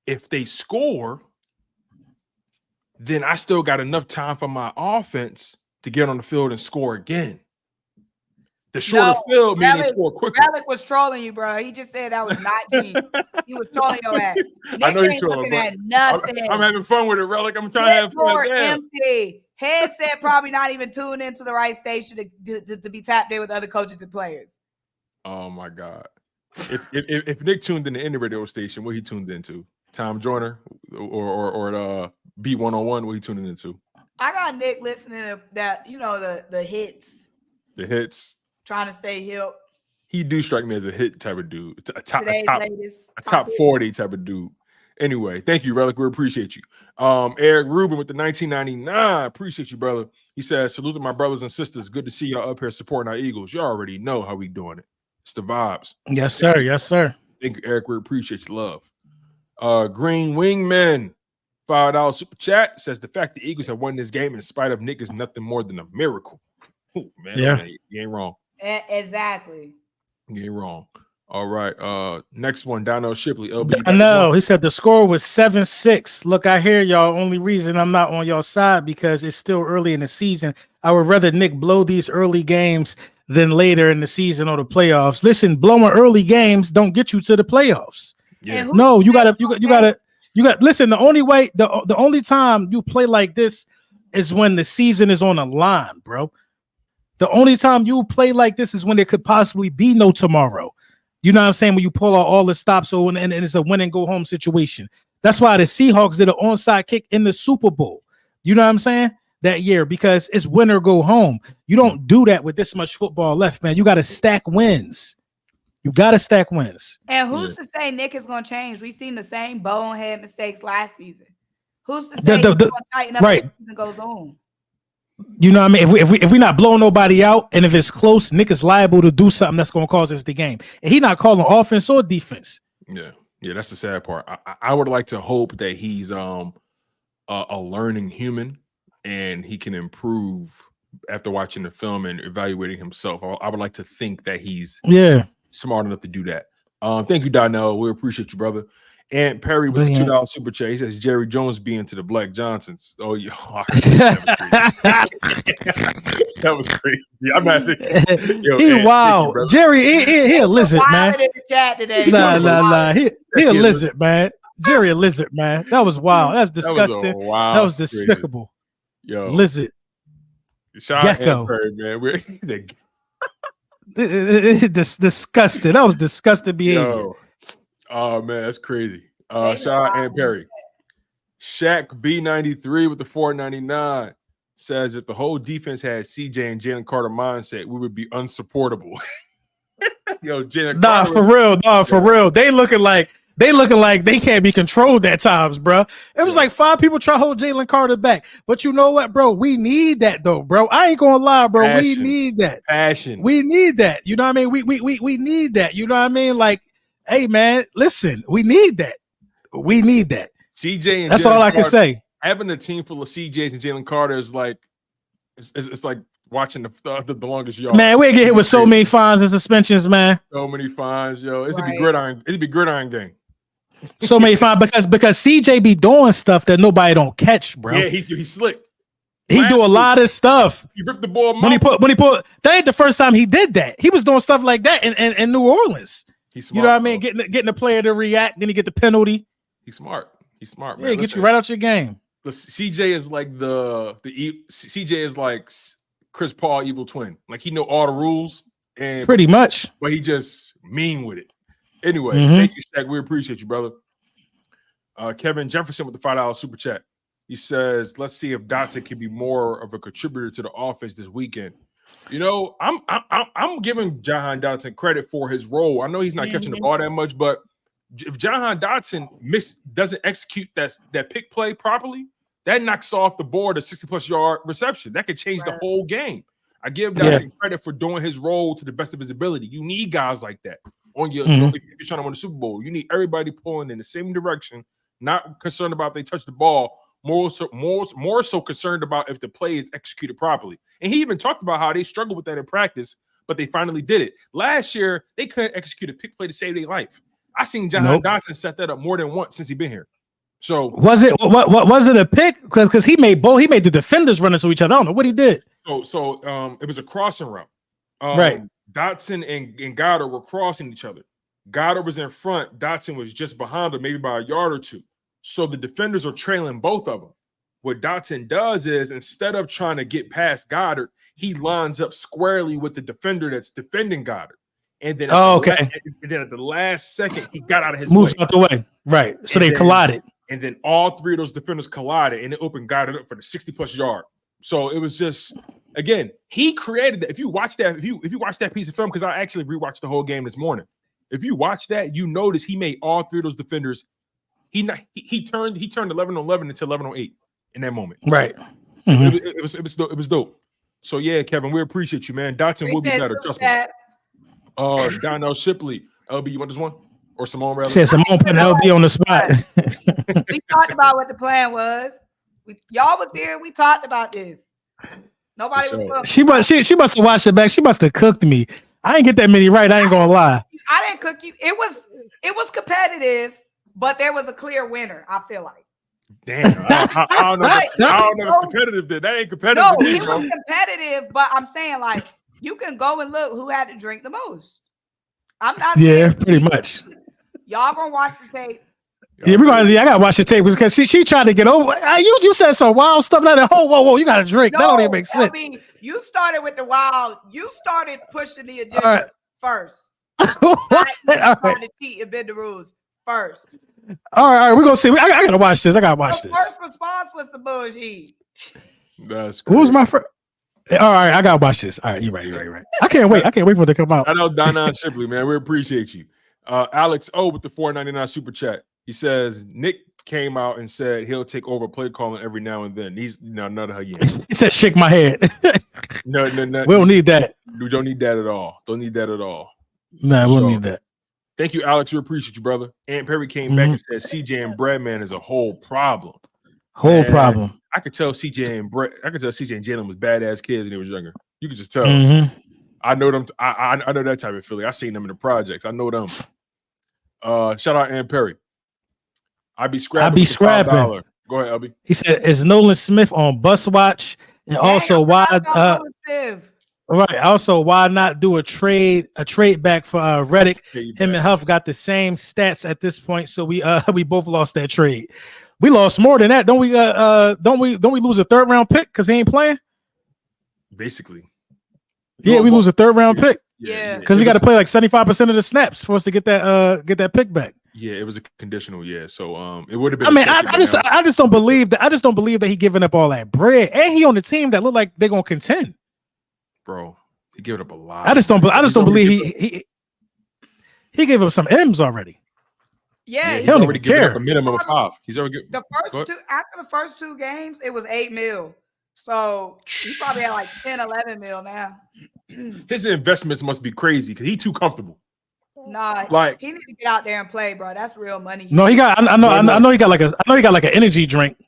if they score, then I still got enough time for my offense to get on the field and score again. The shorter field means they score quicker." Relic was trolling you, bro. He just said that was not genius. He was trolling your ass. Nick I know you're trolling, at nothing. I'm having fun with it, Relic. I'm trying to have fun. Empty. Headset probably not even tuned into the right station to be tapped in with other coaches and players. Oh my God. If Nick tuned into any radio station, what he tuned into? Tom Joyner or B101, what he tuning into? I got Nick listening to that, the hits. The hits. Trying to stay hip. He do strike me as a hit type of dude. A top 40 type of dude. Anyway, thank you, Relic. We appreciate you. Eric Rubin with the 1999. Appreciate you, brother. He says, "Salute to my brothers and sisters. Good to see y'all up here supporting our Eagles. You already know how we doing it. It's the vibes." Yes, sir. Yes, sir. Thank you, Eric. We appreciate your love. Green Wingman, $5 super chat, says the fact the Eagles have won this game in spite of Nick is nothing more than a miracle. Ooh, man, yeah, you ain't wrong. Exactly. You ain't wrong. All right. Next one, Donnell Shipley. LB. I know. He said the score was 7-6. Look, I hear y'all. Only reason I'm not on y'all side because it's still early in the season. I would rather Nick blow these early games than later in the season or the playoffs. Listen, blowing early games don't get you to the playoffs. Yeah. No, you gotta. Listen, the only time you play like this is when the season is on the line, bro. The only time you play like this is when there could possibly be no tomorrow. You know what I'm saying? When you pull out all the stops, and it's a win and go home situation. That's why the Seahawks did an onside kick in the Super Bowl. You know what I'm saying? That year, because it's win or go home. You don't do that with this much football left, man. You got to stack wins. And who's to say Nick is going to change? We've seen the same bonehead mistakes last season. Who's to say he's going to tighten up as the season goes on? You know what I mean? If we not blowing nobody out, and if it's close, Nick is liable to do something that's going to cause us the game. And he not calling offense or defense. Yeah, that's the sad part. I would like to hope that he's a learning human and he can improve after watching the film and evaluating himself. I would like to think that he's smart enough to do that. Thank you, Donnell. We appreciate you, brother. And Perry with the $2 super chat. He says Jerry Jones being to the Black Johnsons. Oh, yeah. That was crazy. I'm not. He wild. Jerry, he a lizard, man. In the chat today. Nah. He a lizard, man. Jerry a lizard, man. That was wild. That's disgusting. That was despicable. Yo, lizard. Gecko. Perry, man. It's disgusting. That was disgusting behavior. Yo. Oh man, that's crazy. Shout out Ann Perry. Shaq B93 with the $4.99 says if the whole defense had CJ and Jalen Carter mindset, we would be unsupportable. Yo, Jalen Carter. For real. They looking like they can't be controlled at times, bro. It was like 5 people try to hold Jalen Carter back. But you know what, bro? We need that though, bro. I ain't gonna lie, bro. Passion. We need that. Passion. We need that. You know what I mean? We need that. You know what I mean? Like, hey man, listen, we need that. CJ and that's Jalen all I Carter, can say. Having a team full of CJs and Jalen Carter is like it's like watching the longest yard. Man, we get hit with so many fines and suspensions, man. So many fines, yo. It'd be gridiron. It'd be gridiron game. So many fines because CJ be doing stuff that nobody don't catch, bro. Yeah, he's slick. He do a lot of stuff. He ripped the ball when he put. That ain't the first time he did that. He was doing stuff like that in New Orleans. He's smart, you know what I mean? Getting the player to react, then he get the penalty. He's smart, man. Yeah, get you right out your game. The CJ is like the CJ is like Chris Paul evil twin. Like he know all the rules, And pretty much. But he just mean with it. Anyway, thank you, Shaq. We appreciate you, brother. Kevin Jefferson with the $5 super chat. He says, "Let's see if Dotson can be more of a contributor to the offense this weekend." You know, I'm giving Jahan Dotson credit for his role. I know he's not catching the ball that much, but if Jahan Dotson doesn't execute that pick play properly, that knocks off the board a 60+ yard reception. That could change the whole game. I give Dotson credit for doing his role to the best of his ability. You need guys like that on your if you're trying to win the Super Bowl. You need everybody pulling in the same direction, not concerned about if they touch the ball. More so concerned about if the play is executed properly. And he even talked about how they struggled with that in practice, but they finally did it. Last year, they couldn't execute a pick play to save their life. I seen Jahan Dotson set that up more than once since he's been here. So was it what was it a pick? Because he made the defenders run into each other. I don't know what he did. So it was a crossing route. Right. Dotson and Goedert were crossing each other. Goedert was in front. Dotson was just behind him, maybe by a yard or two. So the defenders are trailing both of them. What Dotson does is instead of trying to get past Goedert, he lines up squarely with the defender that's defending Goedert. And then, at the last second, he got out of his moves out the way. Right. So they collided. And then all three of those defenders collided, and it opened Goedert up for the 60+ yard. So it was just, again, he created that. If you watch that, if you watch that piece of film, because I actually rewatched the whole game this morning. If you watch that, you notice he made all three of those defenders. He turned 11-11 into 11-8 in that moment. Right. It was dope. So yeah, Kevin, we appreciate you, man. Dotson will be better. Trust me. Donnell Shipley, LB, you want this one or Simone? Rather? Said Simone put LB on the spot. We talked about what the plan was. Y'all was here. We talked about this. Nobody was. She must have watched it back. She must have cooked me. I didn't get that many right. I ain't gonna lie. I didn't cook you. It was competitive. But there was a clear winner, I feel like. Damn, I don't know. I don't know if it's competitive. Then that ain't competitive. No, it was competitive, but I'm saying like you can go and look who had to drink the most. I'm not. Yeah, pretty much. Y'all gonna watch the tape? Yeah, I gotta watch the tape because she tried to get over. You said some wild stuff like that. Oh, whoa, you gotta drink. No, that don't even make sense. I mean, you started with the wild. You started pushing the agenda first. Trying to cheat and bend the rules first. All right, we're gonna see. I gotta watch this. The first response was the bullshit. That's cool. Who was my first? All right, I gotta watch this. All right, you're right. I can't wait for it to come out. I know Donnell Shipley, man. We appreciate you. Alex O with the $4.99 super chat. He says Nick came out and said he'll take over play calling every now and then. He's none of her yet. He said shake my head. No. We don't need that. We don't need that at all. Don't need that at all. Nah, we don't need that. Thank you, Alex. We appreciate you, brother. Aunt Perry came back and said CJ and Breadman is a whole problem. Problem. I could tell CJ and Jalen was badass kids when they was younger. You could just tell. I know them. I know that type of feeling. I seen them in the projects. I know them. Shout out Aunt Perry. I be scrapping. $5. Go ahead, LB. He said, "Is Nolan Smith on bus watch?" And also, why? Right. Also, why not do a trade back for Reddick? Him and Huff got the same stats at this point, so we both lost that trade. We lost more than that, don't we? Don't we lose a third round pick because he ain't playing? Basically, yeah, we lose a third round pick. Yeah, because he got to play like 75% of the snaps for us to get that pick back. Yeah, it was a conditional. Yeah, so it would have been. I mean, I just don't believe that. I just don't believe that he giving up all that bread, and he on the team that look like they're gonna contend. Bro, he gave it up a lot. I just don't believe he gave up some M's already. Yeah, he's already given up a minimum of 5. He's already after the first 2 games, it was $8 million. So he probably had like 10, 11 mil now. His investments must be crazy because he's too comfortable. Nah, like he need to get out there and play, bro. That's real money. No, he got. I know he got like an energy drink.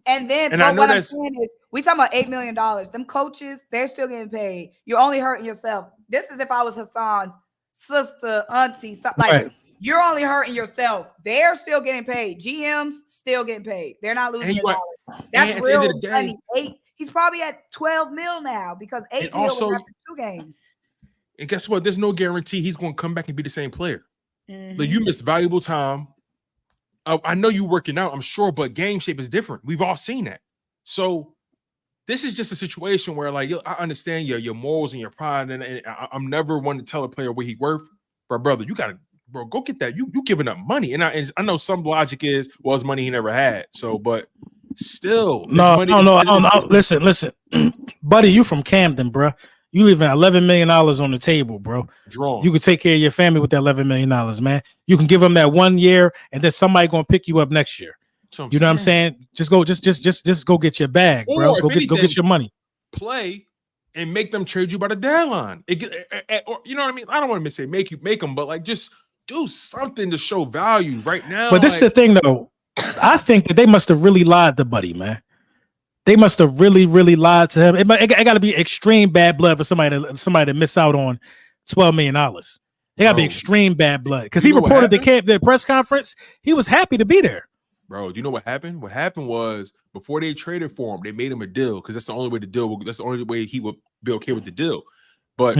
And then, what I'm saying is, we talking about $8 million. Them coaches, they're still getting paid. You're only hurting yourself. This is if I was Hassan's sister, auntie, something like. Right. You're only hurting yourself. They're still getting paid. GMs still getting paid. They're not losing $1. That's real money. He's probably at 12 mil now because 8 mil was after 2 games. And guess what? There's no guarantee he's going to come back and be the same player. Like, you missed valuable time. I know you working out, I'm sure, but game shape is different. We've all seen that. So this is just a situation where, like, I understand your morals and your pride, and I'm never one to tell a player what he worth, but brother, you gotta, bro, go get that. You giving up money, and I know some logic is, well, it's money he never had. So, but still, no, listen, buddy, you from Camden, bro. You leaving $11 million on the table, bro. Drawn. You can take care of your family with that $11 million, man. You can give them that 1 year, and then somebody gonna pick you up next year. You know what I'm saying? Just go get your bag, bro. Go get your money. Play and make them trade you by the deadline. Or, you know what I mean? I don't want to say make them, but like just do something to show value right now. But this is the thing, though. I think that they must have really lied to Buddy, man. They must have really, really lied to him. It got to be extreme bad blood for somebody to miss out on $12 million. They got to be extreme bad blood because he reported the press conference. He was happy to be there. Bro, do you know what happened? What happened was before they traded for him, they made him a deal because that's the only way to deal. That's the only way he would be okay with the deal. But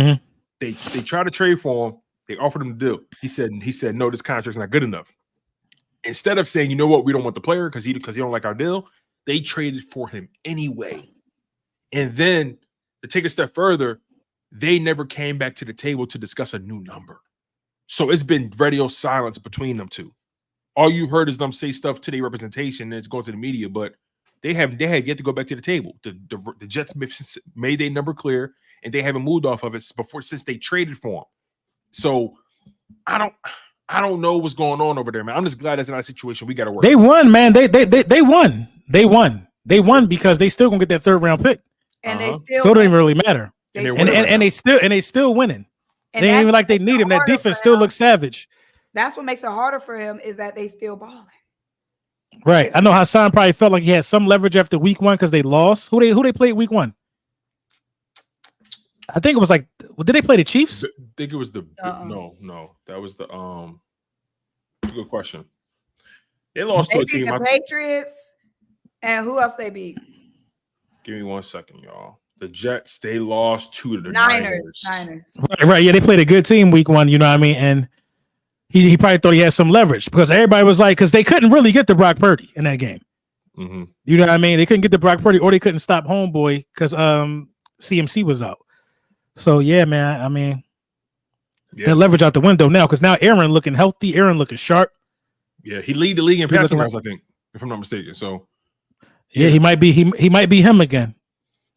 they tried to trade for him. They offered him the deal. He said no, this contract's not good enough. Instead of saying, you know what, we don't want the player because he don't like our deal, they traded for him anyway. And then to take a step further, they never came back to the table to discuss a new number. So it's been radio silence between them two. All you've heard is them say stuff to their representation and it's going to the media, but they had yet to go back to the table. The Jets made their number clear, and they haven't moved off of it since they traded for him. So I don't know what's going on over there, man. I'm just glad that's not a situation we got to work. They won, man. They won. They won because they still gonna get that 3rd round pick, and they still so it doesn't even really matter. And they still winning. They ain't even like they need him. That defense still looks savage. That's what makes it harder for him is that they still balling. Right. I know Hassan probably felt like he had some leverage after week 1 because they lost. Who they played week 1? I think it was like, did they play the Chiefs? I think it was no. That was the good question. They lost to a team. The Patriots, and who else they beat? Give me 1 second, y'all. The Jets, they lost to the Niners. Right. Yeah, they played a good team week 1, you know what I mean? And he probably thought he had some leverage because everybody was like, because they couldn't really get the Brock Purdy in that game. Mm-hmm. You know what I mean? They couldn't get the Brock Purdy, or they couldn't stop homeboy because CMC was out. So yeah, man. I mean, that leverage out the window now because now Aaron looking healthy, Aaron looking sharp. Yeah, he lead the league in passing yards, I think, if I'm not mistaken. So yeah, he might be him again.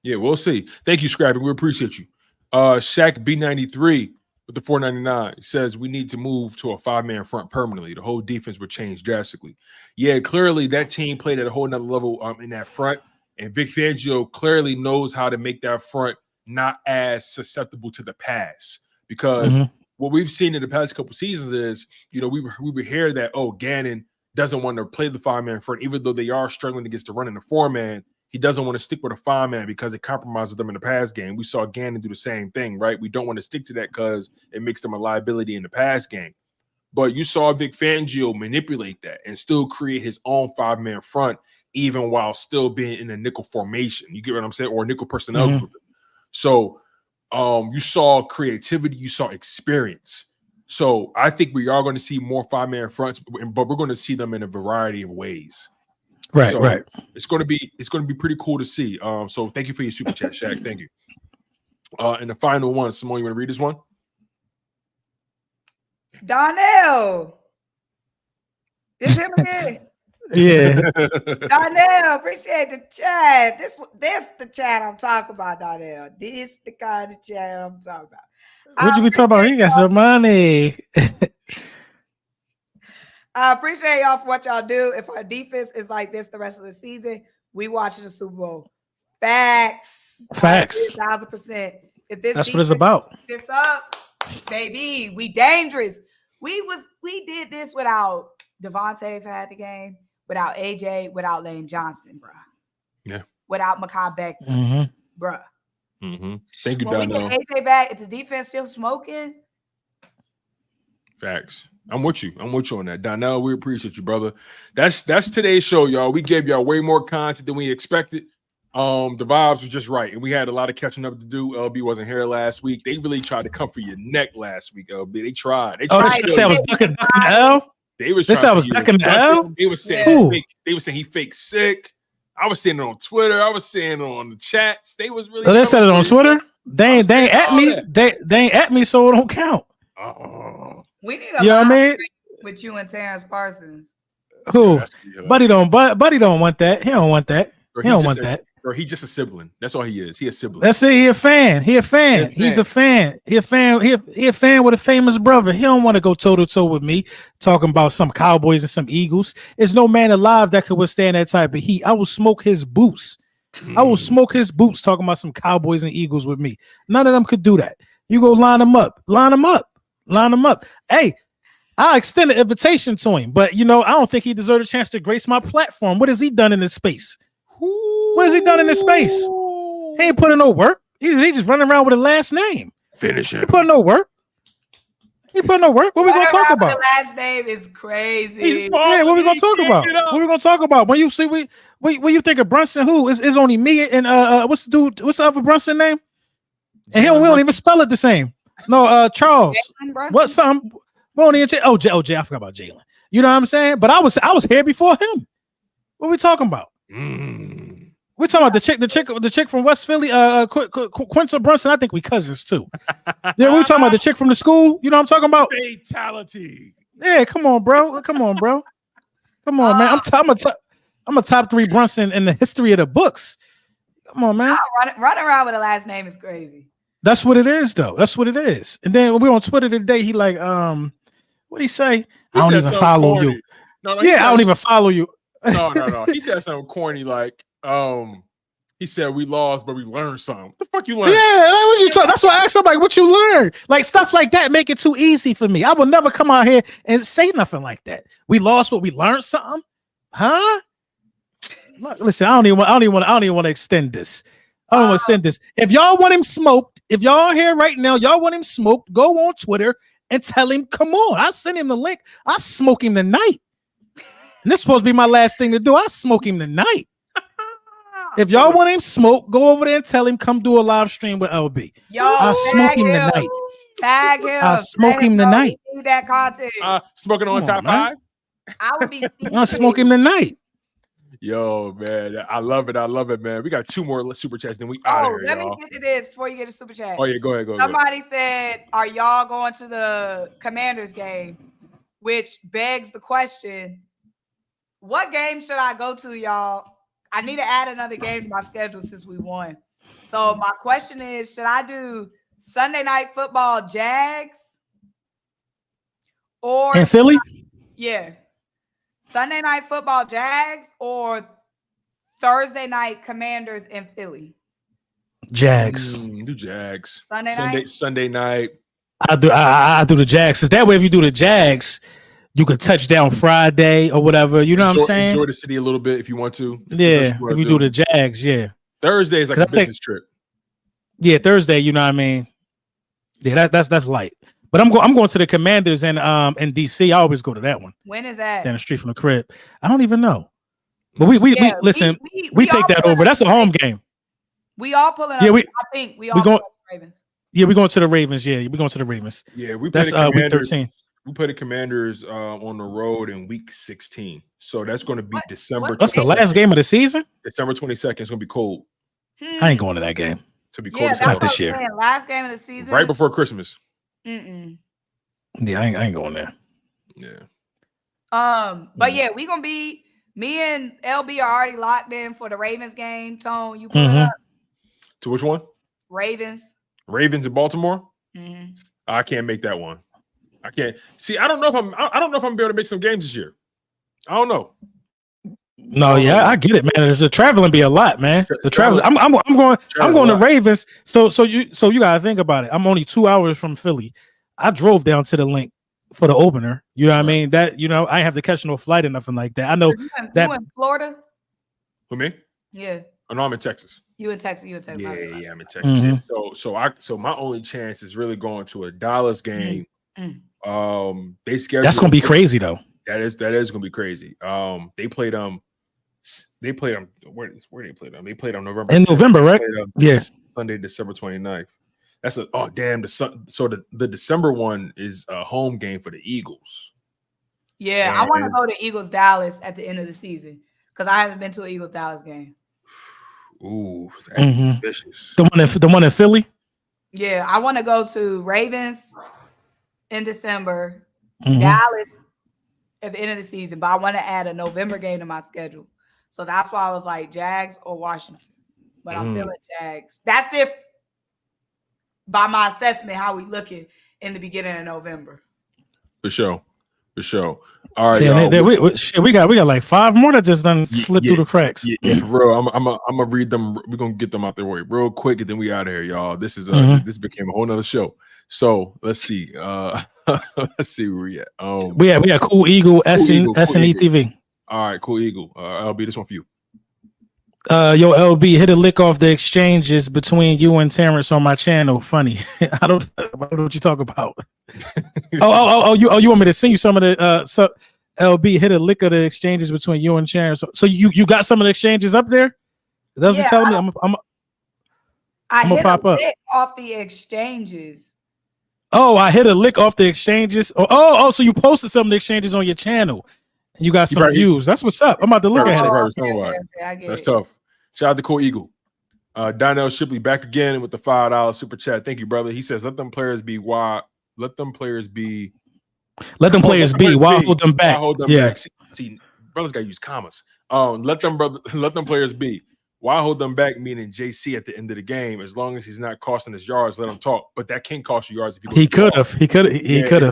Yeah, we'll see. Thank you, Scrappy. We appreciate you. Shaq B93 with the 499 says we need to move to a 5-man front permanently. The whole defense would change drastically. Yeah, clearly that team played at a whole nother level in that front, and Vic Fangio clearly knows how to make that front not as susceptible to the pass because what we've seen in the past couple seasons is, you know, we would hear that, oh, Gannon doesn't want to play the 5-man front, even though they are struggling against the run in the 4-man. He doesn't want to stick with a 5-man because it compromises them in the pass game. We saw Gannon do the same thing, right? We don't want to stick to that because it makes them a liability in the pass game. But you saw Vic Fangio manipulate that and still create his own 5-man front, even while still being in a nickel formation. You get what I'm saying? Or a nickel personnel group. So you saw creativity, you saw experience. So I think we are going to see more 5-man fronts, but we're going to see them in a variety of ways. Right, so right. It's going to be pretty cool to see. So thank you for your super chat, Shaq. Thank you. And the final one, Simone, you want to read this one? Donnell. It's him again. Yeah. Donnell, appreciate the chat. This the chat I'm talking about, Donnell. This the kind of chat I'm talking about. What you be talking about? He got some money. I appreciate y'all for what y'all do. If our defense is like this the rest of the season, we watching the Super Bowl. Facts. 1,000%. If this that's what it's about. This up, baby. We dangerous. We did this without Devontae had the game, without AJ, without Lane Johnson, bro. Yeah. Without Mekhi Becton, bro. Thank you, when Donnell. we get AJ back, is the defense still smoking? Facts. I'm with you on that. Donnell, we appreciate you, brother. That's today's show, y'all. We gave y'all way more content than we expected. The vibes were just right, and we had a lot of catching up to do. LB wasn't here last week. They really tried to come for your neck last week, LB. They tried. They said I was ducking the L? They was I was ducking the L? They were saying he faked sick. I was seeing it on Twitter. I was seeing it on the chats. They was really. So they said it on Twitter. They ain't at me. They ain't at me, so it don't count. We need a live with you and Terrence Parsons. Who? Buddy don't want that. He don't want that. He don't want that. Or he just a sibling. That's all he is. He a sibling. That's it. He a fan. He's a fan. He a fan. He a fan with a famous brother. He don't want to go toe to toe with me talking about some Cowboys and some Eagles. There's no man alive that could withstand that type of heat. I will smoke his boots. I will smoke his boots talking about some Cowboys and Eagles with me. None of them could do that. You go line them up. Hey, I extend an invitation to him, but I don't think he deserved a chance to grace my platform. What has he done in this space? What has he done in this space? He ain't putting no work. He just running around with a last name. Finish him. He putting no work. What we gonna talk about? The last name is crazy. Yeah, what we gonna talk about? What we gonna talk about? When you see when you think of Brunson, who is only me and what's the other Brunson name? And we don't even spell it the same. No, Charles. What's some? I forgot about Jalen. You know what I'm saying? But I was here before him. What we talking about? We're talking about the chick from West Philly, Quinta Brunson. I think we cousins too. Yeah, we're talking about the chick from the school. You know what I'm talking about? Fatality. Yeah, come on, bro. Come on, man. I'm a top 3 Brunson in the history of the books. Come on, man. Running around with a last name is crazy. That's what it is, though. That's what it is. And then we on Twitter today. He like, what'd he say? I don't even follow you. I don't even follow you. No. He said something corny like, he said we lost, but we learned something. What the fuck you learned? Yeah, what you talk? That's why I asked him like, what you learned? Like stuff like that make it too easy for me. I will never come out here and say nothing like that. We lost, but we learned something, huh? Look, listen, I don't even want to extend this. I don't want to extend this. If y'all want him smoked, if y'all here right now, y'all want him smoked, go on Twitter and tell him, come on. I send him the link. I smoke him tonight. And this is supposed to be my last thing to do. I smoke him tonight. If y'all want him smoked, go over there and tell him come do a live stream with LB. I smoke him tonight. Tag him. I smoke him tonight. That content. Smoking on top 5. I would be. I smoke him tonight. Yo, man, I love it, man. We got 2 more super chats, then we out of here. Let me get to this before you get a super chat. Oh yeah, go ahead. Somebody said, "Are y'all going to the Commanders game?" Which begs the question: what game should I go to, y'all? I need to add another game to my schedule since we won. So my question is, should I do Sunday Night Football Jags or in Philly? Yeah. Sunday Night Football Jags or Thursday Night Commanders in Philly? Jags. Do Jags. Sunday night. I do the Jags. Cause that way if you do the Jags, you could touch down Friday or whatever. You know what I'm saying? Enjoy the city a little bit if you want to. If you do the Jags, yeah. Thursday is like a business trip. Yeah, Thursday, you know what I mean? Yeah, that's light. But I'm going to the Commanders in DC. I always go to that one. When is that? Down the street from the crib. I don't even know. But we listen, we take that over. That's a home game. We all pulling up. Yeah, I think we all going to the Ravens. Yeah, we're going to the Ravens. Yeah, we're going to the Ravens. Yeah, that's week 13. We play the Commanders on the road in week 16. So that's going to be December. That's the last game of the season? December 22nd. It's going to be cold. I ain't going to that game. To be cold that's this year. Last game of the season. Right before Christmas. Yeah, I ain't going there. Yeah. But yeah, we gonna be. Me and LB are already locked in for the Ravens game. Tone, you pull it up. To which one? Ravens in Baltimore. I can't make that one. I can't see. I don't know if I'm gonna be able to make some games this year. I don't know. No, yeah, I get it, man. The traveling be a lot, man. The traveling. I'm going to Ravens. So you gotta think about it. I'm only 2 hours from Philly. I drove down to the Linc for the opener. You know what I mean? That I ain't have to catch no flight or nothing like that. I know you in Florida. Who, me? Yeah. Oh no, I'm in Texas. You in Texas? Yeah, I'm in Texas. So my only chance is really going to a Dallas game. They scheduled. That's gonna be crazy though. That is gonna be crazy. They played where they played them? They played on November. In November, right? Yeah. Sunday, December 29th. That's the December one is a home game for the Eagles. Yeah, I want to go to Eagles Dallas at the end of the season because I haven't been to an Eagles Dallas game. Ooh, that's vicious. The one in Philly. Yeah, I want to go to Ravens in December, Dallas at the end of the season, but I want to add a November game to my schedule. So that's why I was like Jags or Washington. But I'm feeling Jags. That's if, by my assessment, how we looking in the beginning of November. For sure. All right, yeah, y'all. We got like 5 more that just done slip through the cracks. Yeah, bro. I'm gonna read them. We're gonna get them out there way real quick, and then we out of here, y'all. This is this became a whole nother show. So let's see. Let's see where we at. We had Cool Eagle, SNETV. All right, Cool Eagle. LB, this one for you. Yo, LB, hit a lick off the exchanges between you and Terrence on my channel. Funny. I don't know what you talk about. You want me to sing you some of the LB, hit a lick of the exchanges between you and Terrence. So you got some of the exchanges up there? That's what you're telling me. I'm gonna pop up off the exchanges. Oh, I hit a lick off the exchanges. So you posted some of the exchanges on your channel. And you got some views. That's what's up. I'm about to look at it. That's tough. Shout out to Cool Eagle. Donnell Shipley back again with the $5 super chat. Thank you, brother. He says, let them players be wild. Let them players be. Why hold them back? Back. See, brothers got to use commas. Let them players be. Why hold them back? Meaning JC at the end of the game, as long as he's not costing us yards, let him talk. But that can cost you yards if you. He could have.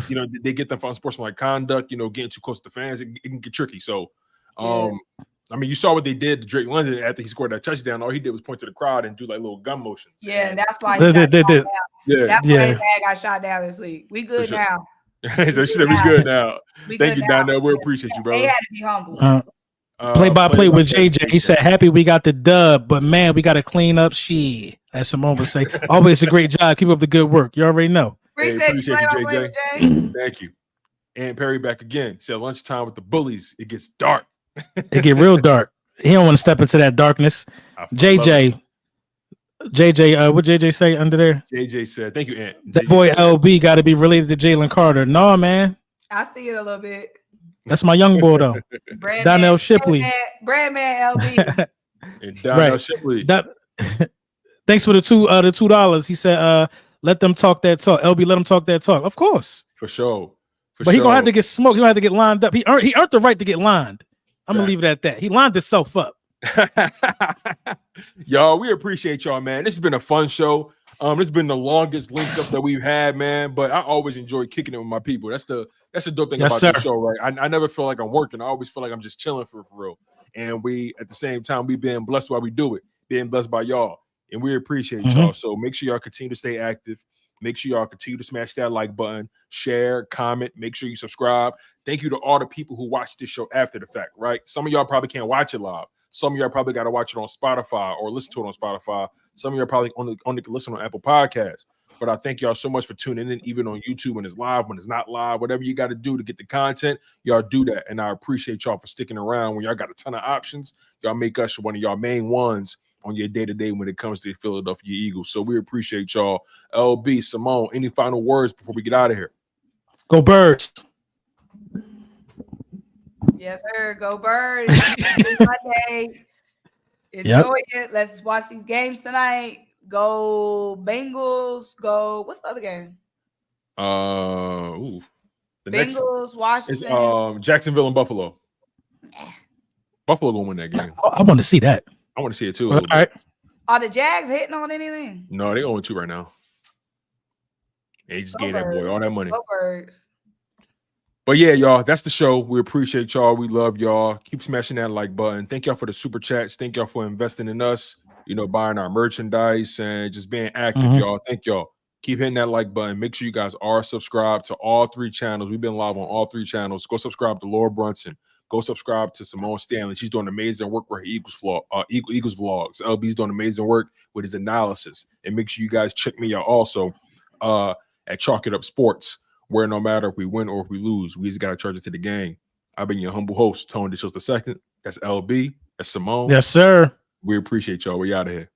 You know, they get them for unsportsmanlike conduct. You know, getting too close to the fans, it can get tricky. So, I mean, you saw what they did to Drake London after he scored that touchdown. All he did was point to the crowd and do like little gun motions. Yeah, and that's why he got shot down. That's why his dad got shot down this week. We good now. So she said we good now. Thank you, Donnell. We appreciate you, brother. They had to be humble. Play-by-play with JJ. He said, happy we got the dub, but man, we got to clean up shit. As Simone would say, always a great job. Keep up the good work. You already know. Appreciate you, JJ. Thank you. And Perry back again. Said lunchtime with the bullies. It gets dark. It get real dark. He don't want to step into that darkness. JJ, what JJ say under there? JJ said, thank you, Ant. That boy LB got to be related to Jalen Carter. No, man. I see it a little bit. That's my young boy, though. Donnell Shipley. Brandman LB. And Donnell Shipley. Thanks for the $2. He said, let them talk that talk. LB, let them talk that talk. Of course. For sure. But he gonna have to get smoked. He gonna have to get lined up. He earned the right to get lined. I'm gonna leave it at that. He lined himself up. Y'all, we appreciate y'all, man. This has been a fun show. This has been the longest link up that we've had, man. But I always enjoy kicking it with my people. That's the dope thing about this show, right? I never feel like I'm working. I always feel like I'm just chilling for real. And we, at the same time, we've been blessed while we do it, being blessed by y'all. And we appreciate y'all. So make sure y'all continue to stay active. Make sure y'all continue to smash that like button, share, comment, make sure you subscribe. Thank you to all the people who watch this show after the fact, right? Some of y'all probably can't watch it live. Some of y'all probably got to watch it on Spotify or listen to it on Spotify. Some of y'all probably only can listen on Apple Podcasts. But I thank y'all so much for tuning in, even on YouTube when it's live, when it's not live, whatever you got to do to get the content, y'all do that. And I appreciate y'all for sticking around when y'all got a ton of options. Y'all make us one of y'all main ones on your day-to-day when it comes to the Philadelphia Eagles. So we appreciate y'all. LB, Simone, any final words before we get out of here? Go Birds. Yes, sir. Go Birds. Sunday. Enjoy it. Let's watch these games tonight. Go Bengals. Go. What's the other game? The Bengals, Washington. It's Jacksonville and Buffalo. Buffalo gonna win that game. I want to see that. I want to see it too. All right. Are the Jags hitting on anything? No, they 0-2 right now. They just gave that boy all that money. Go Birds. But yeah, y'all, that's the show. We appreciate y'all. We love y'all. Keep smashing that like button. Thank y'all for the super chats. Thank y'all for investing in us, buying our merchandise and just being active, y'all. Thank y'all. Keep hitting that like button. Make sure you guys are subscribed to all 3 channels. We've been live on all 3 channels. Go subscribe to Laura Brunson. Go subscribe to Simone Stanley. She's doing amazing work with her Eagles vlogs. LB's doing amazing work with his analysis. And make sure you guys check me out also at Chalk It Up Sports, where no matter if we win or if we lose, we just got to charge it to the game. I've been your humble host, Tone DeShields II. That's LB. That's Simone. Yes, sir. We appreciate y'all. We out of here.